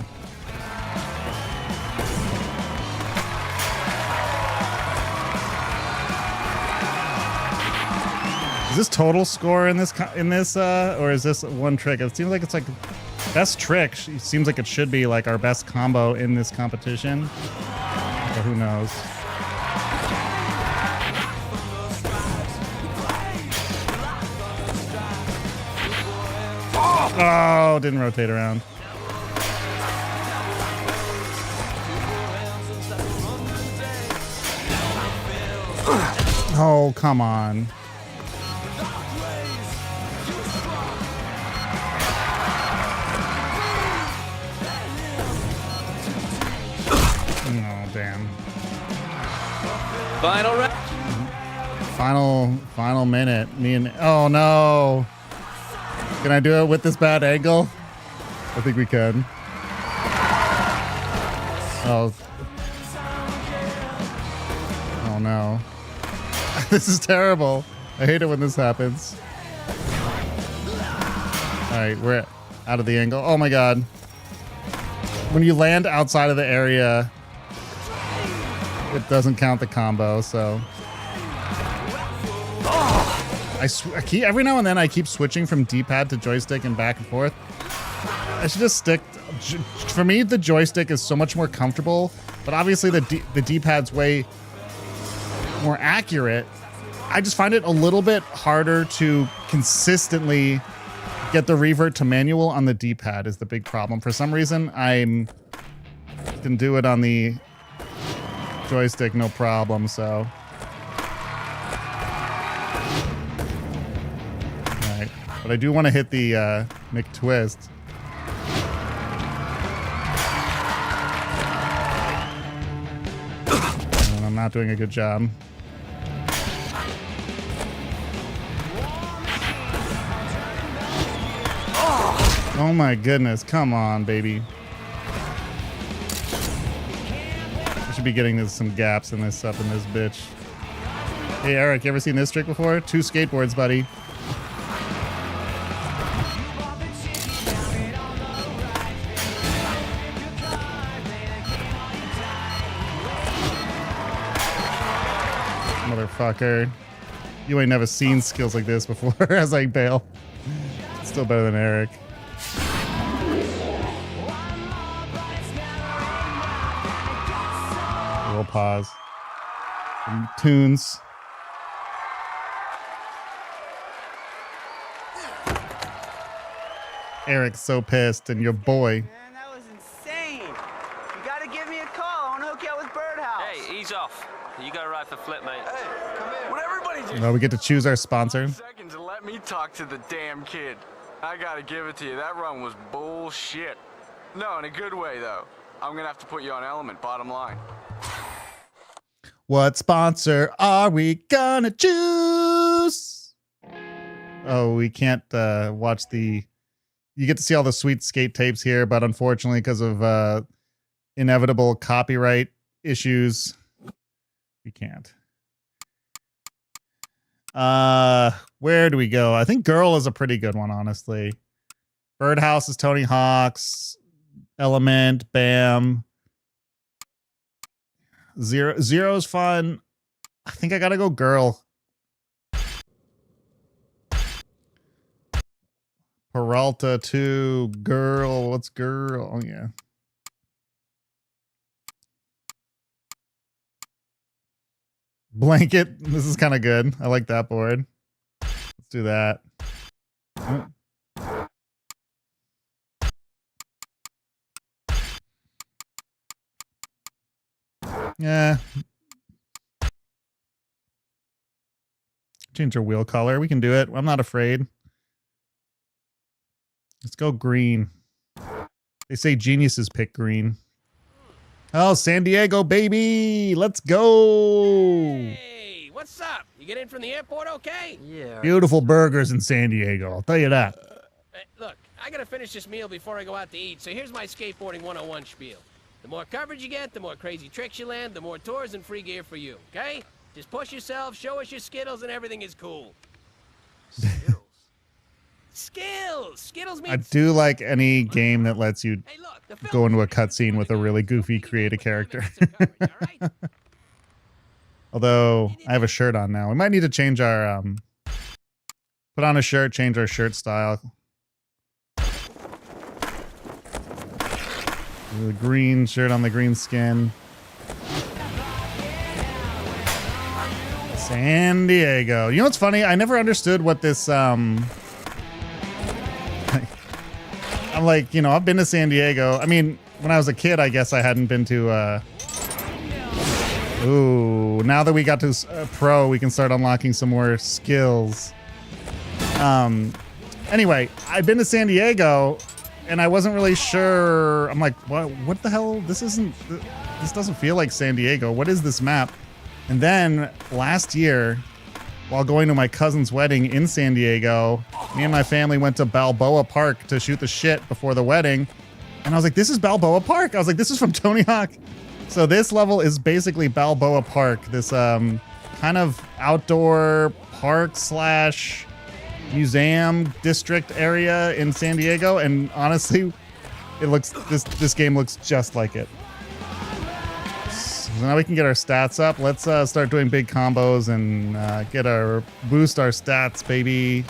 Is this total score in this or is this one trick? It seems like it's like best trick. It seems like it should be like our best combo in this competition. But who knows? Oh, didn't rotate around. Oh, come on. Oh, damn. Final round. Final minute. Oh no. Can I do it with this bad angle? I think we can. Oh. Oh no. This is terrible. I hate it when this happens. Alright, we're out of the angle. Oh my god. When you land outside of the area, it doesn't count the combo, so. I keep, every now and then I keep switching from D-pad to joystick and back and forth. I should just stick. For me, the joystick is so much more comfortable, but obviously the D-pad's way more accurate. I just find it a little bit harder to consistently get the revert to manual on the D-pad is the big problem. For some reason, I can do it on the joystick no problem, so. Alright, but I do want to hit the McTwist. And I'm not doing a good job. Oh my goodness, come on, baby. I should be getting some gaps in this up in this bitch. Hey Eric, you ever seen this trick before? 2 skateboards, buddy. Motherfucker. You ain't never seen skills like this before as I bail. Still better than Eric. We'll pause. Some tunes. Eric's so pissed, and your boy. Man, that was insane. You gotta give me a call. I wanna hook you up with Birdhouse. Hey, ease off. You got a right for flip, mate. Hey, come in. Would everybody just Well, we get to choose our sponsor. seconds and let me talk to the damn kid? I gotta give it to you. That run was bullshit. No, in a good way, though. I'm gonna have to put you on Element, bottom line. What sponsor are we gonna choose? Oh, we can't watch the... You get to see all the sweet skate tapes here, but unfortunately, because of inevitable copyright issues, we can't. Where do we go? I think Girl is a pretty good one, honestly. Birdhouse is Tony Hawk's. Element, Bam. Zero's fun. I think I gotta go Girl. Peralta 2, Girl. What's Girl? Oh, yeah. Blanket. This is kind of good. I like that board. Let's do that. Oh. Yeah. Change our wheel color. We can do it. I'm not afraid. Let's go green. They say geniuses pick green. Oh, San Diego, baby. Let's go. Hey, what's up? You get in from the airport okay? Yeah. Beautiful burgers in San Diego. I'll tell you that. Hey, look, I gotta finish this meal before I go out to eat, so here's my skateboarding 101 spiel. The more coverage you get, the more crazy tricks you land, the more tours and free gear for you, okay? Just push yourself, show us your Skittles, and everything is cool. Skittles. Skills! Skittles means... I do like any game that lets you Hey, look, the film go into a is cutscene with a really goofy, You can creative get with 5 character. minutes of coverage, all right? Although I have a shirt on now. We might need to change our put on a shirt, change our shirt style. The green shirt on the green skin. San Diego. You know what's funny? I never understood what this I'm like, you know, I've been to San Diego. I mean, when I was a kid, I guess I hadn't been to ooh, now that we got to pro, we can start unlocking some more skills. Anyway, I've been to San Diego and I wasn't really sure. I'm like, what the hell? This doesn't feel like San Diego. What is this map? And then last year, while going to my cousin's wedding in San Diego, me and my family went to Balboa Park to shoot the shit before the wedding. And I was like, this is Balboa Park. I was like, this is from Tony Hawk. So this level is basically Balboa Park, this kind of outdoor park slash museum district area in San Diego. And honestly, it looks this game looks just like it. So now we can get our stats up. Let's start doing big combos and boost our stats, baby.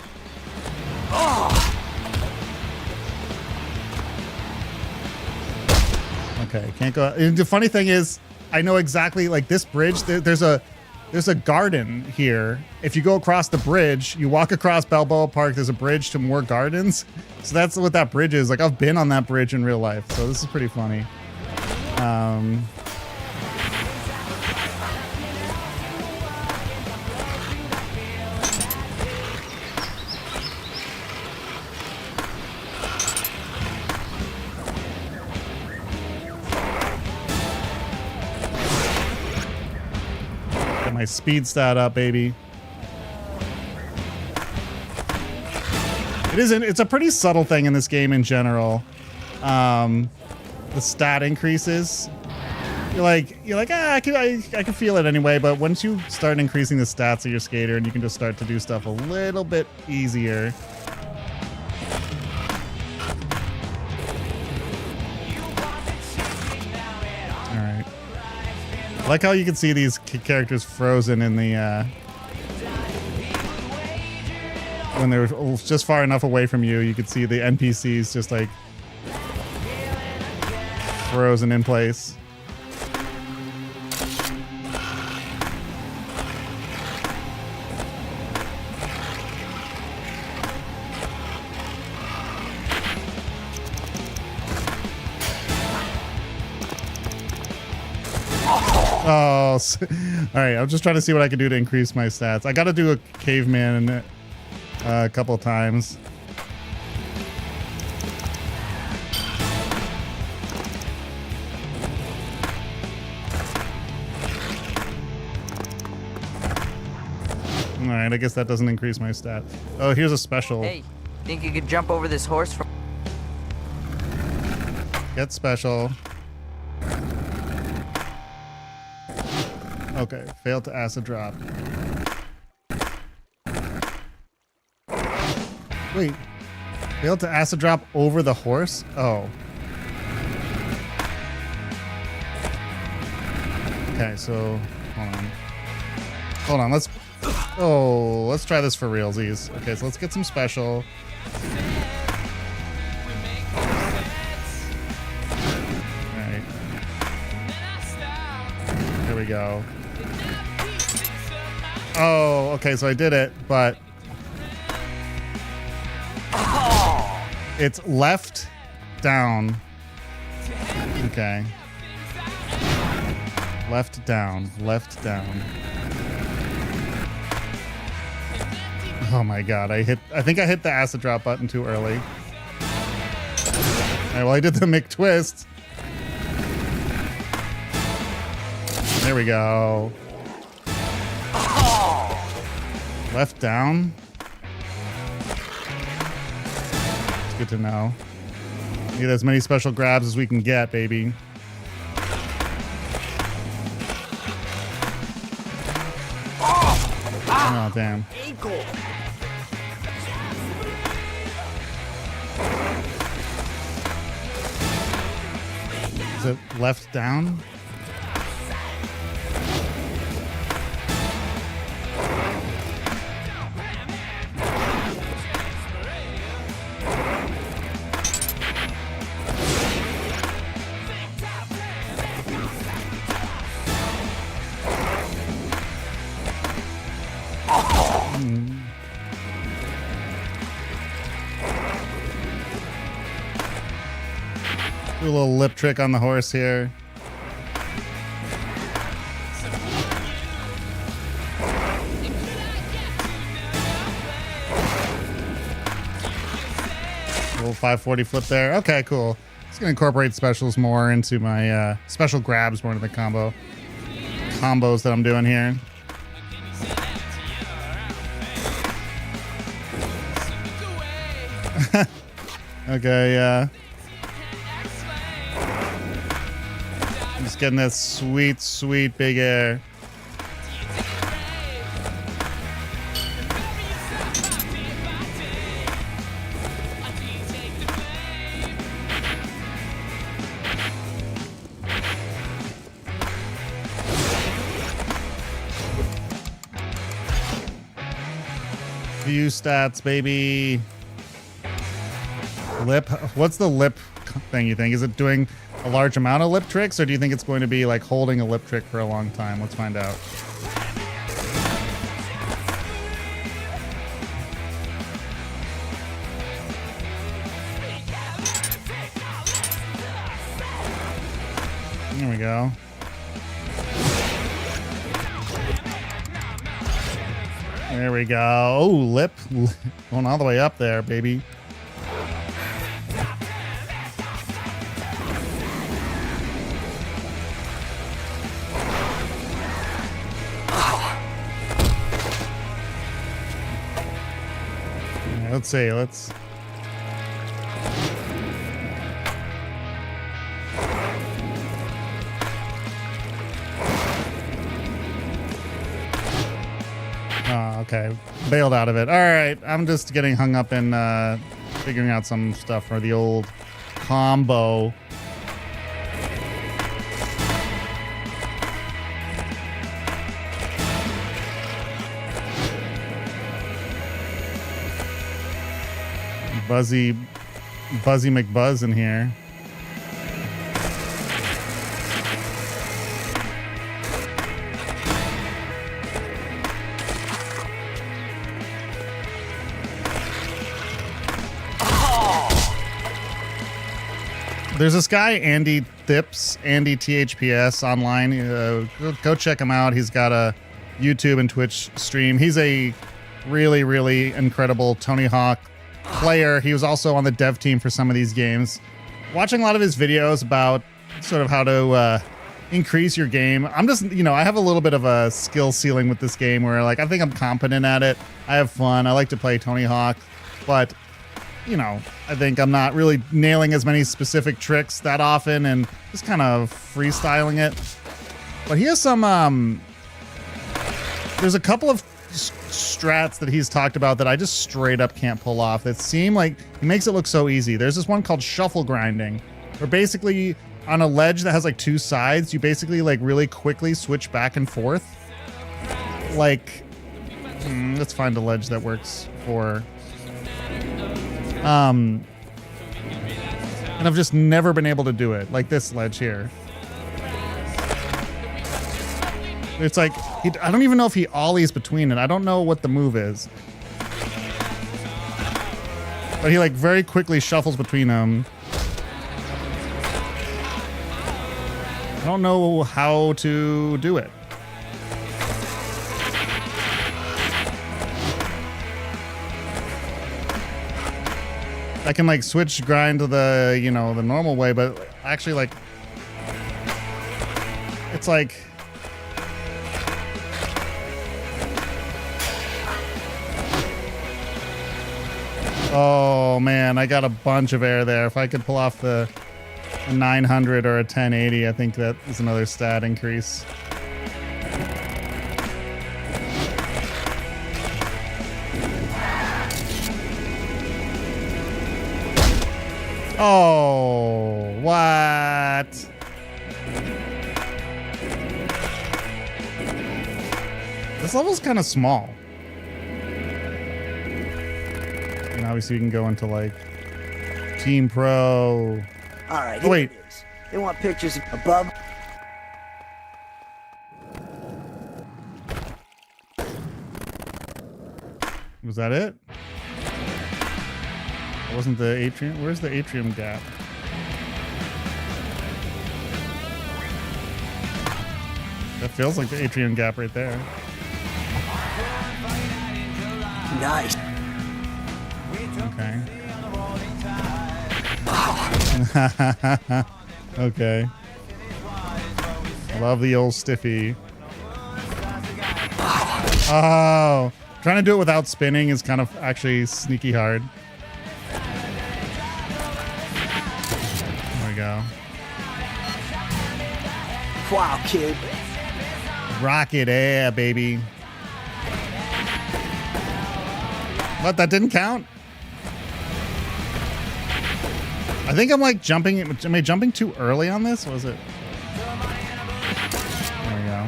Okay, can't go. And the funny thing is, I know exactly, like this bridge, there's a garden here. If you go across the bridge, you walk across Balboa Park, there's a bridge to more gardens. So that's what that bridge is. Like I've been on that bridge in real life. So this is pretty funny. My speed stat up, baby. It's a pretty subtle thing in this game in general. The stat increases. You're like, I can feel it anyway, but once you start increasing the stats of your skater and you can just start to do stuff a little bit easier. I like how you can see these characters frozen in the when they're just far enough away from you, you could see the NPCs just like frozen in place. Oh, all right. I'm just trying to see what I can do to increase my stats. I got to do a caveman a couple times. All right. I guess that doesn't increase my stat. Oh, here's a special. Hey, think you could jump over this horse from... Get special. Okay, failed to acid drop. Wait, failed to acid drop over the horse? Oh. Okay, so hold on. Let's try this for realsies. Okay, so let's get some special. All right. There we go. Oh, okay, so I did it, but it's left down. Okay. Left down, left down. Oh my god, I think I hit the acid drop button too early. Alright, well I did the McTwist. There we go. Left down. Good to know. Need as many special grabs as we can get, baby. Oh, damn. Ankle. Is it left down? Do a little lip trick on the horse here. Little 540 flip there. Okay, cool. Just gonna incorporate specials more into my special grabs more into the combos that I'm doing here. Okay, yeah. Just getting that sweet, sweet big air. View stats, baby. Lip. What's the lip thing you think? Is it doing a large amount of lip tricks, or do you think it's going to be like holding a lip trick for a long time? Let's find out. There we go. There we go. Oh, lip. Going all the way up there, baby. Let's see. Let's. Oh, okay. Bailed out of it. All right. I'm just getting hung up in figuring out some stuff for the old combo. Buzzy McBuzz in here. There's this guy, Andy Thips, Andy THPS online. Go check him out. He's got a YouTube and Twitch stream. He's a really, really incredible Tony Hawk player. He was also on the dev team for some of these games. Watching a lot of his videos about sort of how to increase your game. I'm just, I have a little bit of a skill ceiling with this game where like I think I'm competent at it. I have fun. I like to play Tony Hawk, but I think I'm not really nailing as many specific tricks that often and just kind of freestyling it. But he has some there's a couple of strats that he's talked about that I just straight up can't pull off that seem like he makes it look so easy. There's this one called shuffle grinding, where basically on a ledge that has like two sides, you basically like really quickly switch back and forth. Like, let's find a ledge that works for. And I've just never been able to do it, like this ledge here. It's like, I don't even know if he ollies between it. I don't know what the move is. But he like very quickly shuffles between them. I don't know how to do it. I can like switch grind to the, the normal way, but actually like, it's like, Oh man, I got a bunch of air there. If I could pull off a 900 or a 1080, I think that is another stat increase. Oh, what? This level's kind of small. And obviously you can go into like Team Pro. All right. Oh, wait. Here it is. They want pictures above. Was that it? It wasn't the atrium? Where's the atrium gap? That feels like the atrium gap right there. Nice. Okay. Okay. I love the old stiffy. Oh, trying to do it without spinning is kind of actually sneaky hard. There we go. Wow, kid. Rocket air, baby. What? That didn't count? I think I'm like jumping. Am I jumping too early on this? Was it? There we go.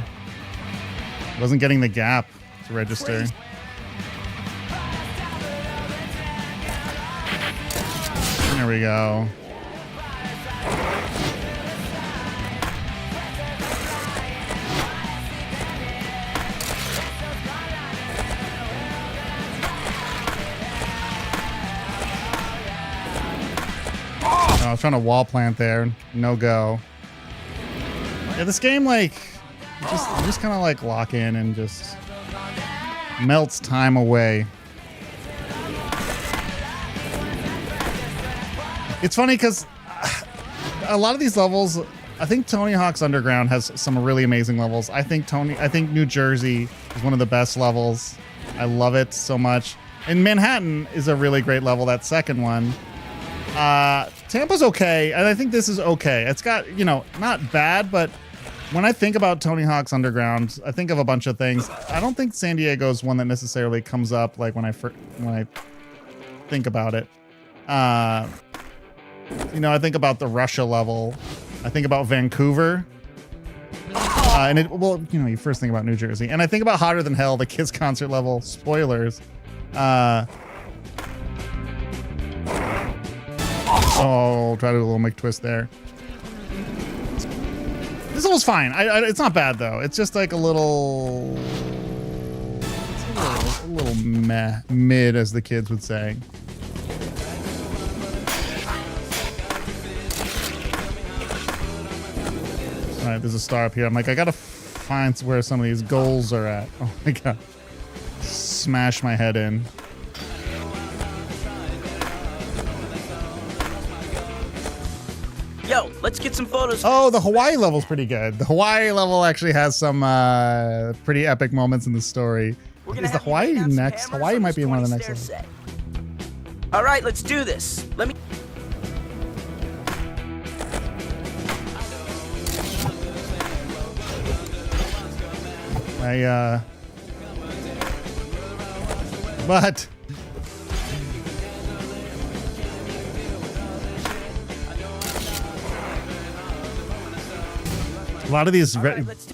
Wasn't getting the gap to register. There we go. I was trying to wall plant there. No go. Yeah, this game, like, you just kind of like lock in and just melts time away. It's funny because a lot of these levels, I think Tony Hawk's Underground has some really amazing levels. I think New Jersey is one of the best levels. I love it so much. And Manhattan is a really great level, that second one. Tampa's okay, and I think this is okay. It's got, you know, not bad, but when I think about Tony Hawk's Underground, I think of a bunch of things. I don't think San Diego is one that necessarily comes up like when I think about it. You know, I think about the Russia level. I think about Vancouver. And it, well, you know, you first think about New Jersey. And I think about Hotter Than Hell, the Kids Concert level. Spoilers. Oh, try to do a little McTwist there. This level's fine. It's not bad though. It's just like a little meh, mid, as the kids would say. All right, there's a star up here. I'm like, I gotta find where some of these goals are at. Oh my god! Smash my head in. Yo, let's get some photos. Oh, the Hawaii level's pretty good. The Hawaii level actually has some pretty epic moments in the story. Is the Hawaii next? Hawaii might be in one of the next levels. All right, let's do this. Let me. But a lot of these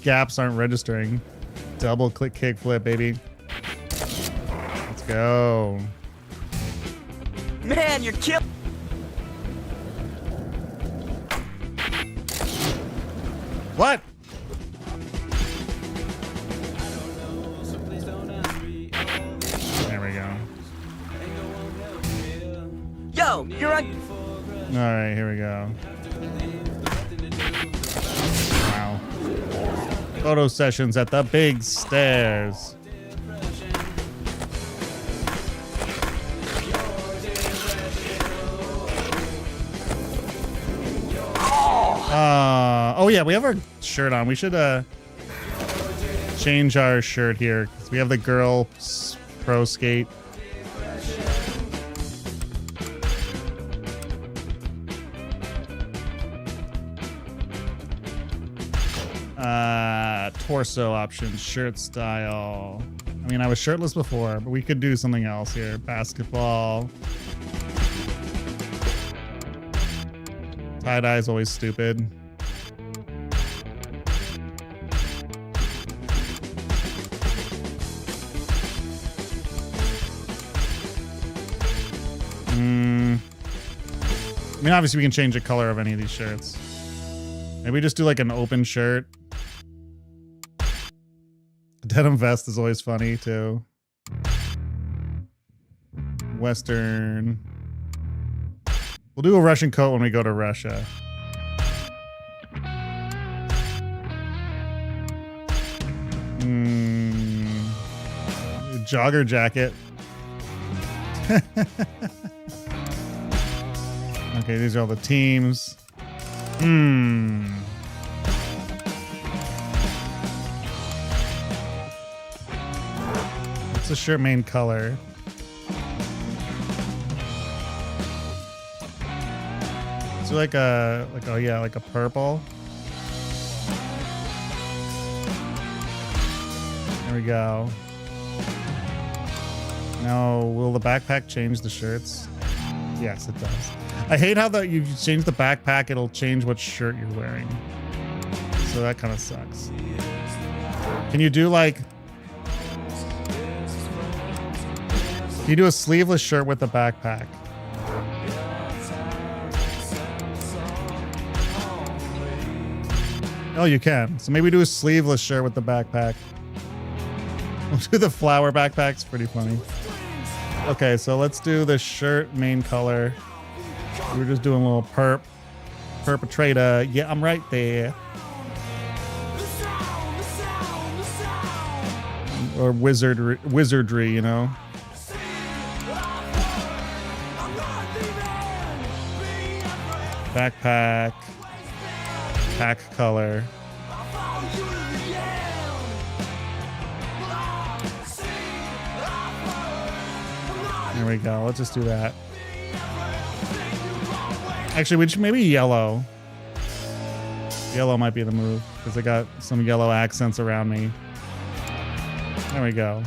gaps aren't registering. Double click kick flip, baby. Let's go. Man, you're killing. What? There we go. Yo, you're on. All right, here we go. Wow. Photo sessions at the big stairs. Oh yeah, we have our shirt on. We should change our shirt here because we have the girl pro skate. Torso options, shirt style. I mean, I was shirtless before, but we could do something else here. Basketball. Tie-dye is always stupid. I mean, obviously we can change the color of any of these shirts. Maybe just do like an open shirt. Denim vest is always funny too. Western. We'll do a Russian coat when we go to Russia. Jogger jacket. Okay, these are all the teams. What's the shirt main color? Is it like a purple? There we go. Now, will the backpack change the shirts? Yes, it does. I hate how that you change the backpack, it'll change what shirt you're wearing. So that kind of sucks. Can you do like... Can you do a sleeveless shirt with the backpack? Oh, you can. So maybe do a sleeveless shirt with the backpack. We'll do the flower backpacks. Pretty funny. Okay, so let's do the shirt main color. We're just doing a little perpetrator. Yeah, I'm right there. Or wizardry, you know. Backpack. Pack color. There we go. Let's just do that. Actually, we should maybe yellow. Yellow might be the move because I got some yellow accents around me. There we go.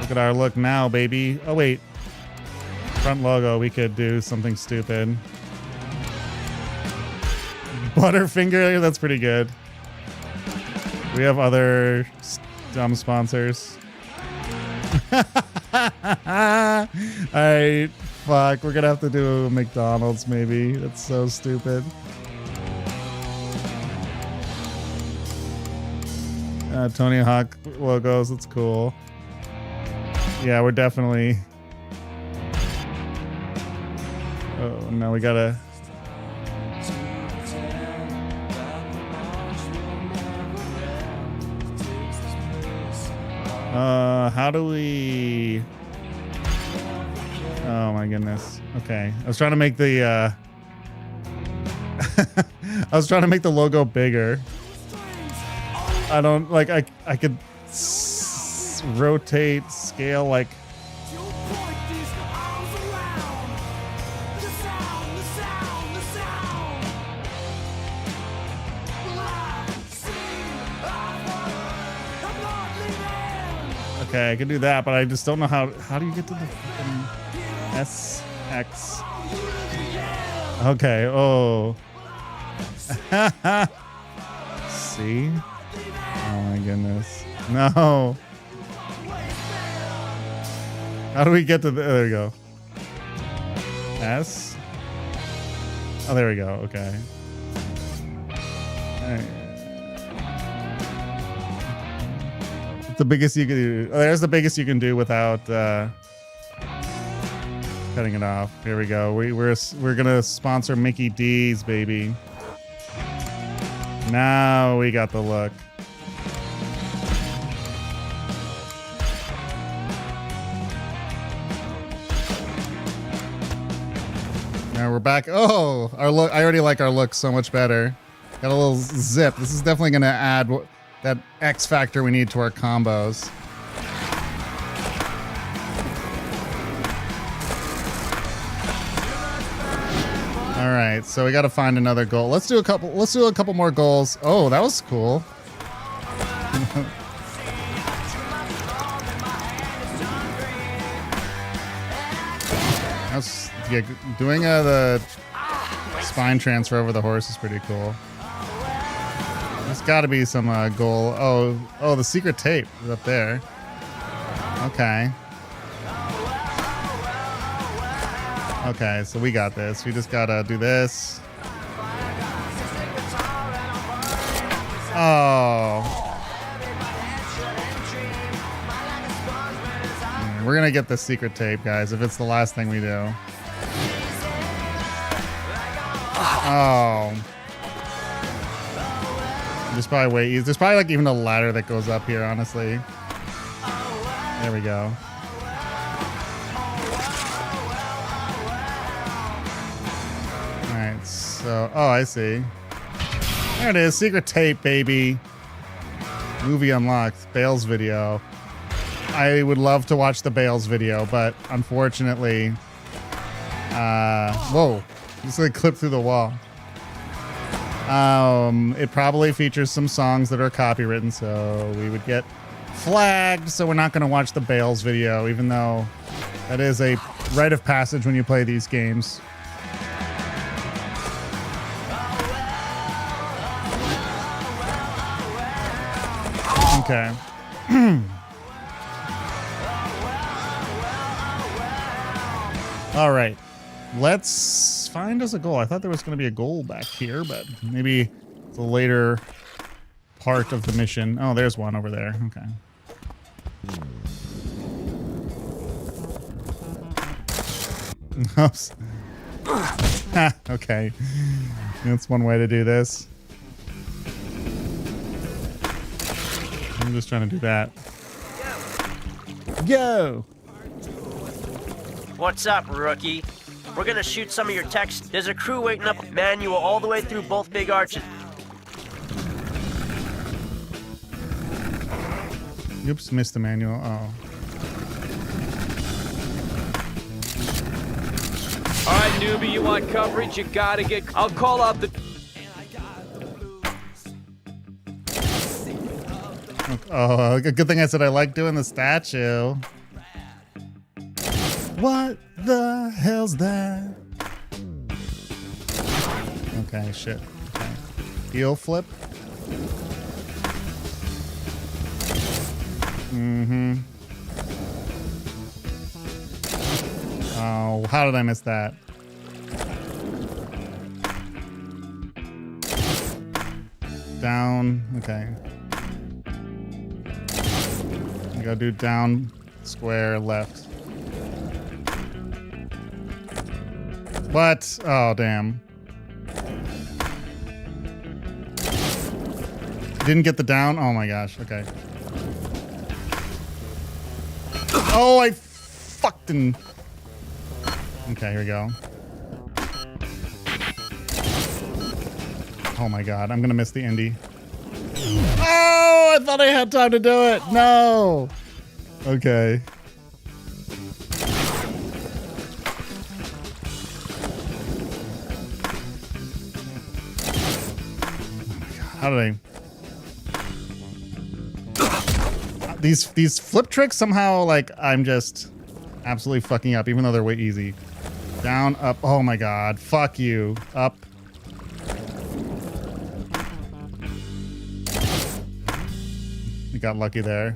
Look at our look now, baby. Oh, wait. Front logo, we could do something stupid. Butterfinger, that's pretty good. We have other dumb sponsors. Alright, fuck. We're gonna have to do McDonald's maybe. That's so stupid. Tony Hawk logos, that's cool. Yeah, we're definitely... Oh, no, we gotta... How do we... Oh my goodness. Okay. I was trying to make the, I was trying to make the logo bigger. I don't, like, I could rotate, scale, like... Okay, I can do that, but I just don't know how do you get to the SX? Okay, oh. See? Oh my goodness. No. How do we get to the, there we go. S? Oh, there we go, okay. All right. The biggest you can do. Oh, there's the biggest you can do without cutting it off. Here we go. We're gonna sponsor Mickey D's, baby. Now we got the look. Now we're back. Oh, our look. I already like our look so much better. Got a little zip. This is definitely gonna add that X factor we need to our combos. All All right, so we got to find another goal. Let's do a couple more goals. Oh, that was cool. Yeah, doing the spine transfer over the horse is pretty cool. There's got to be some goal. Oh, the secret tape is up there. Okay. Okay, so we got this. We just gotta do this. Oh. We're gonna get the secret tape, guys, if it's the last thing we do. Oh. There's probably way easy. There's probably like even a ladder that goes up here, honestly. There we go. Alright, so I see. There it is, secret tape, baby. Movie unlocked. Bale's video. I would love to watch the Bale's video, but unfortunately, whoa, just like clip through the wall. It probably features some songs that are copywritten, so we would get flagged. So we're not going to watch the Bale's video, even though that is a rite of passage when you play these games. Okay. All right, let's find us a goal. I thought there was going to be a goal back here, but maybe it's a later part of the mission. Oh, there's one over there. Okay. Oops. Okay. That's one way to do this. I'm just trying to do that. Go! What's up, rookie? We're gonna shoot some of your text. There's a crew waiting up manual all the way through both big arches. Oops, missed the manual. Oh. All right, newbie, you want coverage? You gotta get... I'll call out the... Oh, good thing I said I like doing the statue. What the hell's that? Okay, shit. Okay. Heel flip. Mm-hmm. Oh, how did I miss that? Down. Okay. You gotta do down, square, left. What? Oh, damn. Didn't get the down? Oh my gosh. Okay. Oh, I fucking... Okay, here we go. Oh my god, I'm gonna miss the indie. Oh, I thought I had time to do it. No. Okay. How did I... These flip tricks somehow, like, I'm just absolutely fucking up, even though they're way easy. Down, up. Oh my god. Fuck you. Up. You got lucky there.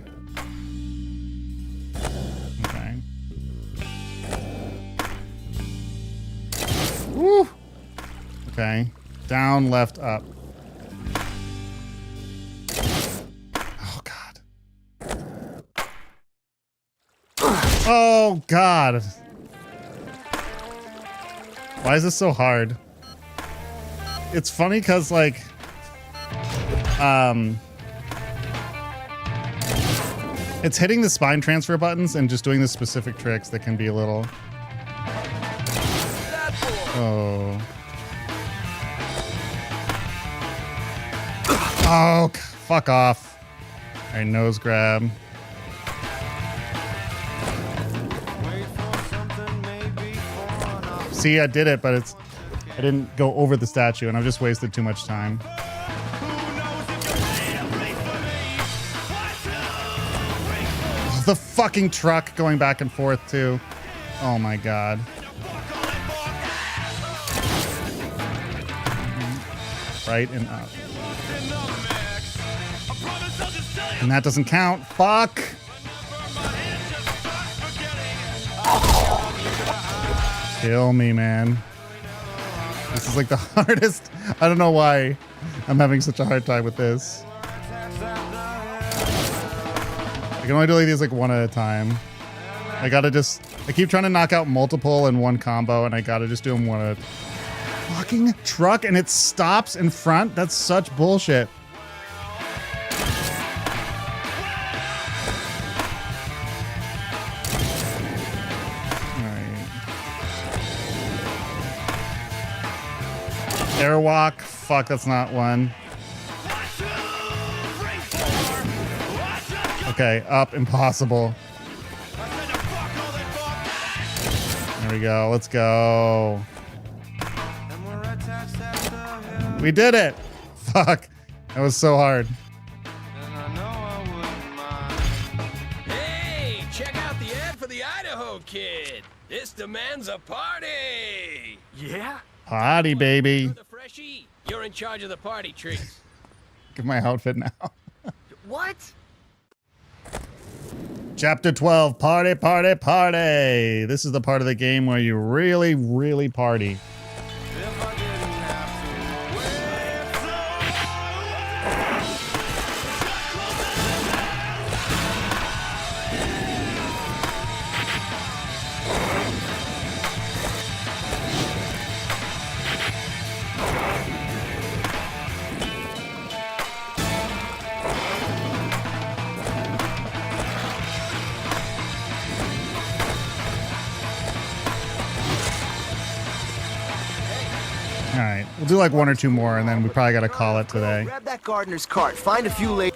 Okay. Woo! Okay. Down, left, up. Oh, God. Why is this so hard? It's funny because, like, it's hitting the spine transfer buttons and just doing the specific tricks that can be a little... Oh. Oh, fuck off. All right, nose grab. See, I did it, but it's... I didn't go over the statue, and I've just wasted too much time. The fucking truck going back and forth, too. Oh, my God. Right and up. And that doesn't count. Fuck! Kill me, man. This is like the hardest. I don't know why I'm having such a hard time with this. I can only do like these like one at a time. I keep trying to knock out multiple in one combo, and I gotta just do them one at a fucking truck, and it stops in front. That's such bullshit. Airwalk. Fuck, that's not one. Okay, up, impossible. There we go, let's go. We did it! Fuck, that was so hard. Hey, check out the ad for the Idaho kid. This demands a party. Yeah? Party, baby. You're the freshie. You're in charge of the party treats. Give my outfit now. What? Chapter 12, party, party, party. This is the part of the game where you really, really party. All right, we'll do like one or two more, and then we probably got to call it today. Grab that gardener's cart. Find a few late.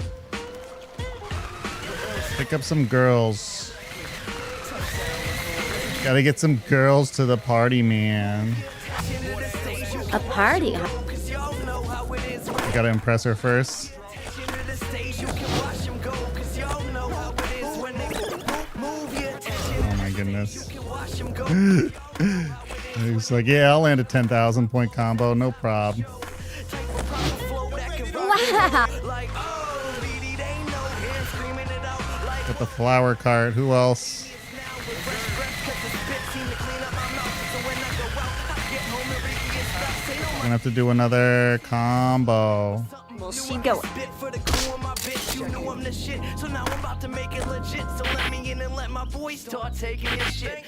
Pick up some girls. Got to get some girls to the party, man. A party? Got to impress her first. Oh my goodness. He's like, yeah, I'll land a 10,000 point combo, no prob. Wow. Got the flower cart. Who else? Gonna have to do another combo. We'll see going. You know I'm the shit, so now I'm about to make it legit. So let me in and let my voice start taking your shit.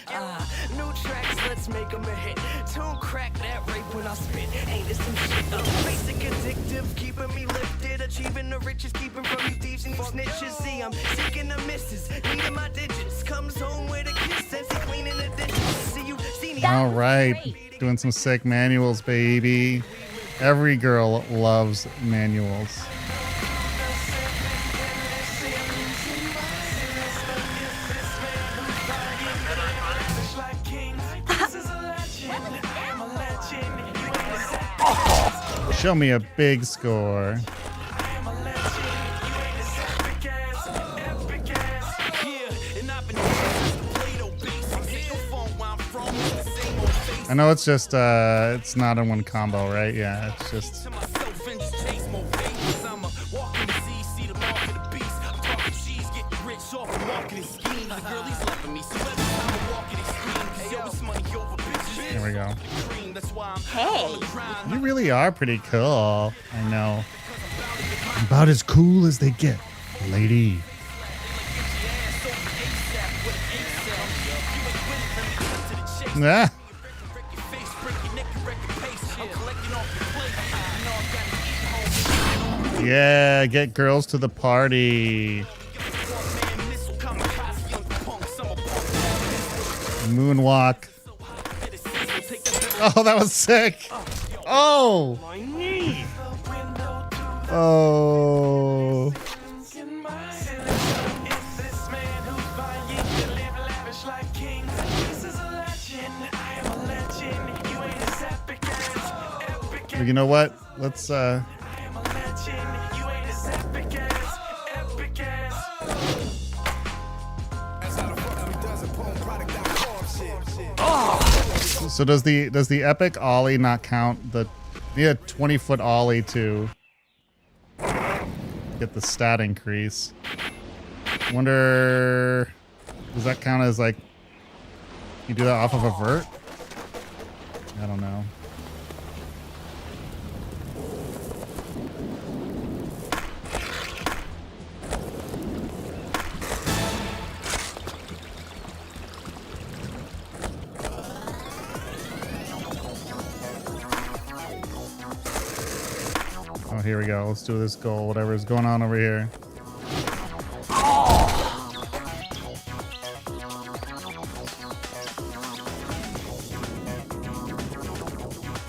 New tracks, let's make them a hit. Tune crack that rape when I spit. Ain't this some shit? Basic addictive, keeping me lifted. Achieving the riches, keeping from you thieves and you snitches. See, I'm seeking the misses, needing my digits. Comes home with a kiss, says he cleaning the dishes. See you, see me. All right, doing some sick manuals, baby. Every girl loves manuals. Show me a big score. I know it's just it's not in one combo, right? Yeah, it's just there we go. Hey. You really are pretty cool. I know. About as cool as they get, lady. Yeah. Yeah, get girls to the party. Moonwalk. Oh, that was sick. Oh. Oh. You know what? Let's So does the epic ollie not count the 20-foot ollie to get the stat increase? Wonder, does that count as like you do that off of a vert? I don't know. Oh, here we go. Let's do this goal, whatever is going on over here.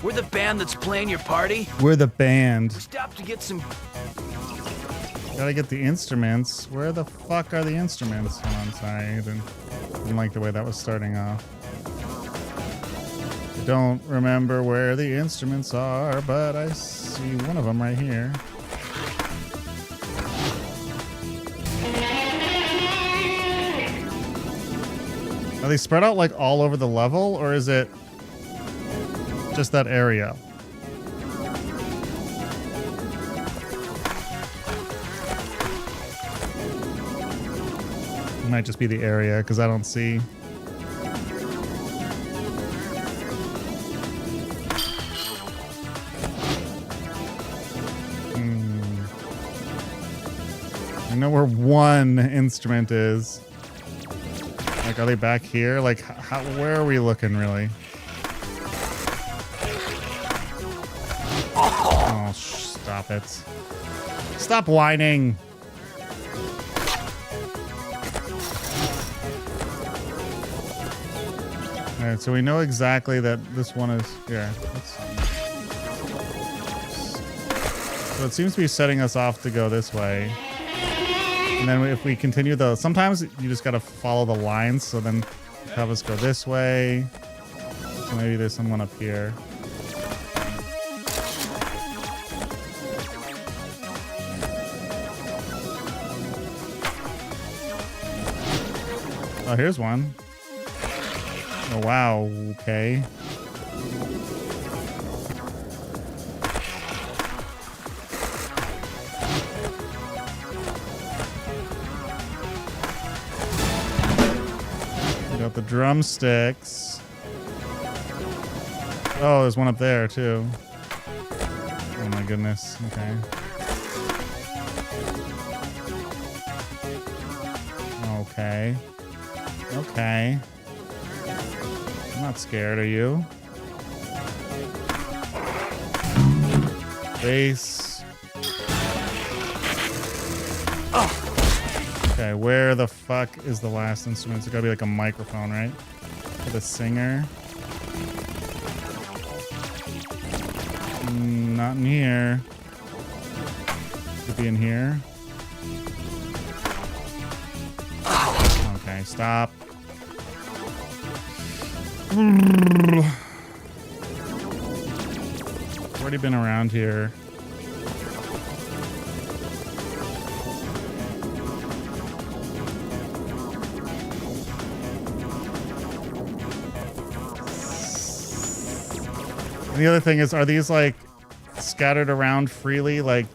We're the band that's playing your party. We're the band. We stopped to get some. Gotta get the instruments. Where the fuck are the instruments? Hold on, sorry. I didn't like the way that was starting off. I don't remember where the instruments are, but I see one of them right here. Are they spread out like all over the level, or is it just that area? It might just be the area because I don't see. I know where one instrument is. Like, are they back here? Like, where are we looking, really? Oh, stop it. Stop whining. Alright, so we know exactly that this one is here. So it seems to be setting us off to go this way. And then if we continue sometimes you just gotta follow the lines, so then have us go this way. So maybe there's someone up here. Oh, here's one. Oh, wow. Okay. We got the drumsticks. Oh, there's one up there, too. Oh, my goodness. Okay. Okay. Okay. I'm not scared, are you? Bass. Oh. Okay, where the fuck is the last instrument? It's gotta be like a microphone, right? For the singer. Not in here. Could be in here. Okay, stop. Already been around here. And the other thing is, are these like scattered around freely, like,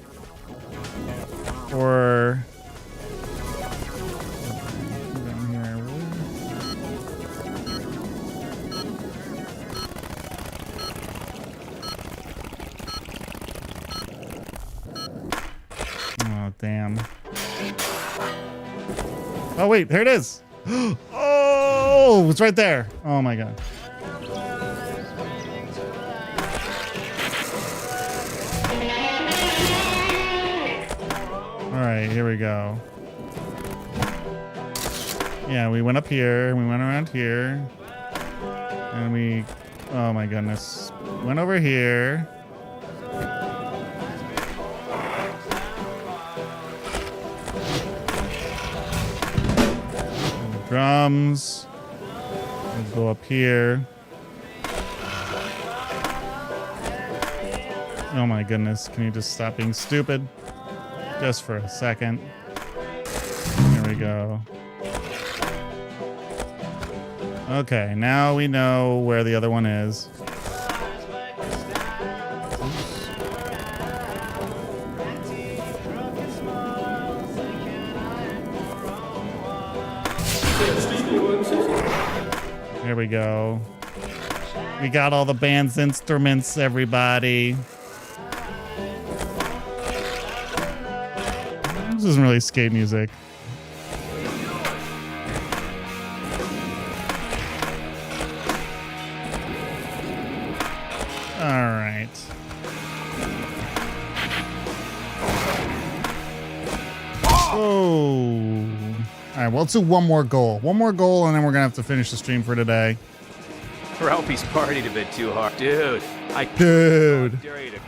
or damn. Oh, wait, there it is. Oh, it's right there. Oh, my God. All right, here we go. Yeah, we went up here, and we went around here. And we, oh, my goodness. Went over here. Drums. We'll go up here. Oh my goodness. Can you just stop being stupid? Just for a second. There we go. Okay, now we know where the other one is. Here we go. We got all the band's instruments, everybody. This isn't really skate music. All right. Oh. All right, well, let's do one more goal. One more goal, and then we're going to have to finish the stream for today. Ralphie's partied a bit too hard. Dude. Dude. Dare you to...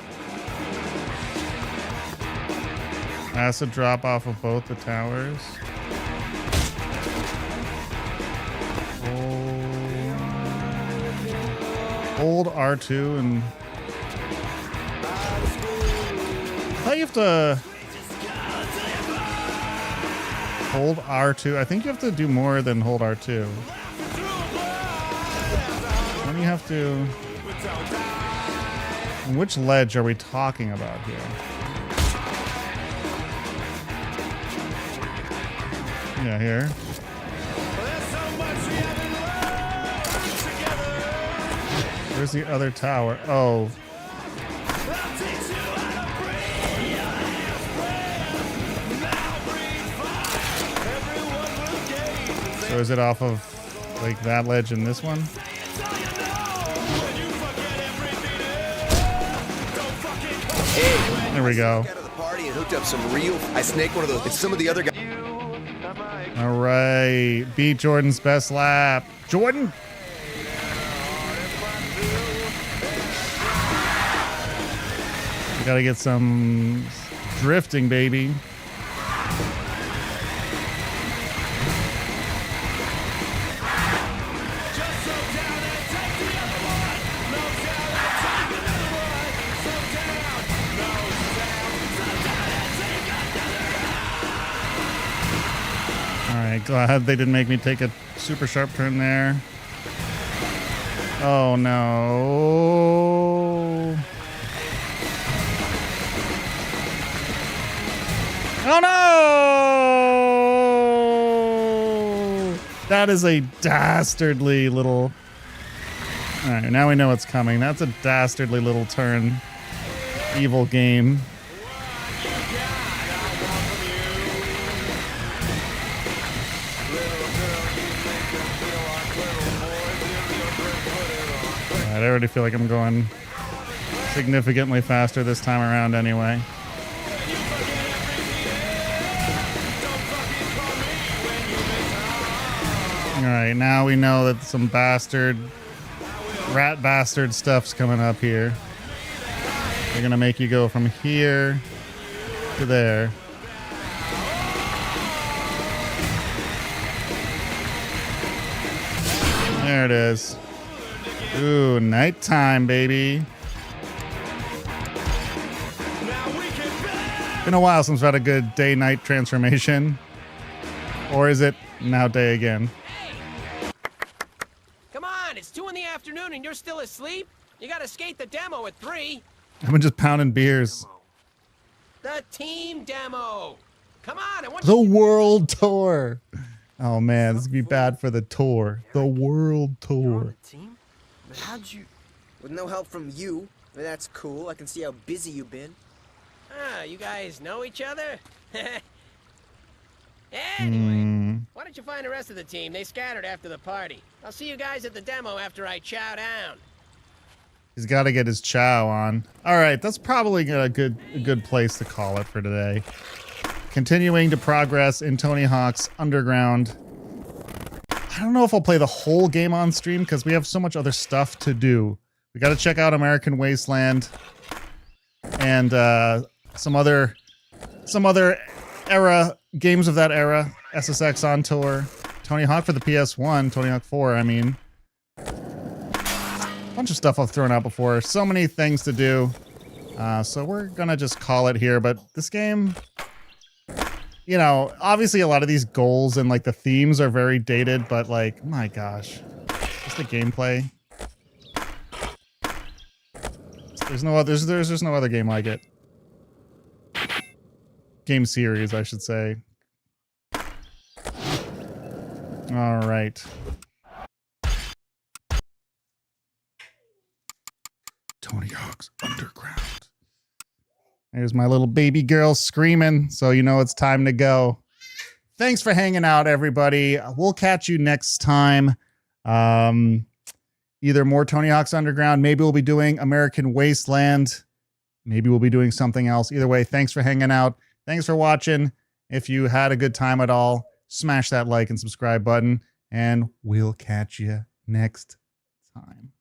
Acid drop off of both the towers. Hold R2 and... I thought you have to... Hold R2. I think you have to do more than hold R2. Then you have to... Which ledge are we talking about here? Yeah, here. Where's the other tower? Oh. So is it off of like that ledge and this one? There we go. Party and hooked up some real. I snaked one of those. And some of the other guys. All right, beat Jordan's best lap. Jordan. We gotta get some drifting, baby. Glad they didn't make me take a super sharp turn there. Oh no. Oh no! That is a dastardly little... Alright, now we know what's coming. That's a dastardly little turn. Evil game. I already feel like I'm going significantly faster this time around anyway. Alright, now we know that some rat bastard stuff's coming up here. They're gonna make you go from here to there. There it is. Ooh, nighttime, baby. Been a while since we've had a good day-night transformation. Or is it now day again? Come on, it's 2 in the afternoon and you're still asleep? You gotta skate the demo at 3. I've been just pounding beers. The team demo. Come on, I want The world tour. Oh man, this is gonna be bad for the tour. The world tour. How'd you... With no help from you. I mean, that's cool. I can see how busy you've been. Ah, you guys know each other? Anyway, why don't you find the rest of the team? They scattered after the party. I'll see you guys at the demo after I chow down. He's got to get his chow on. All right, that's probably a good place to call it for today. Continuing to progress in Tony Hawk's Underground. I don't know if I'll play the whole game on stream because we have so much other stuff to do. We got to check out American Wasteland and some other era games of that era. SSX on tour, Tony Hawk for the PS1, Tony Hawk 4. I mean, bunch of stuff I've thrown out before. So many things to do. So we're gonna just call it here, but this game, you know, obviously a lot of these goals and like the themes are very dated, but like, my gosh, just the gameplay. There's just no other game like it. Game series, I should say. All right. Tony Hawk's Underground. There's my little baby girl screaming, so you know it's time to go. Thanks for hanging out, everybody. We'll catch you next time. Either more Tony Hawk's Underground. Maybe we'll be doing American Wasteland. Maybe we'll be doing something else. Either way, thanks for hanging out. Thanks for watching. If you had a good time at all, smash that like and subscribe button, and we'll catch you next time.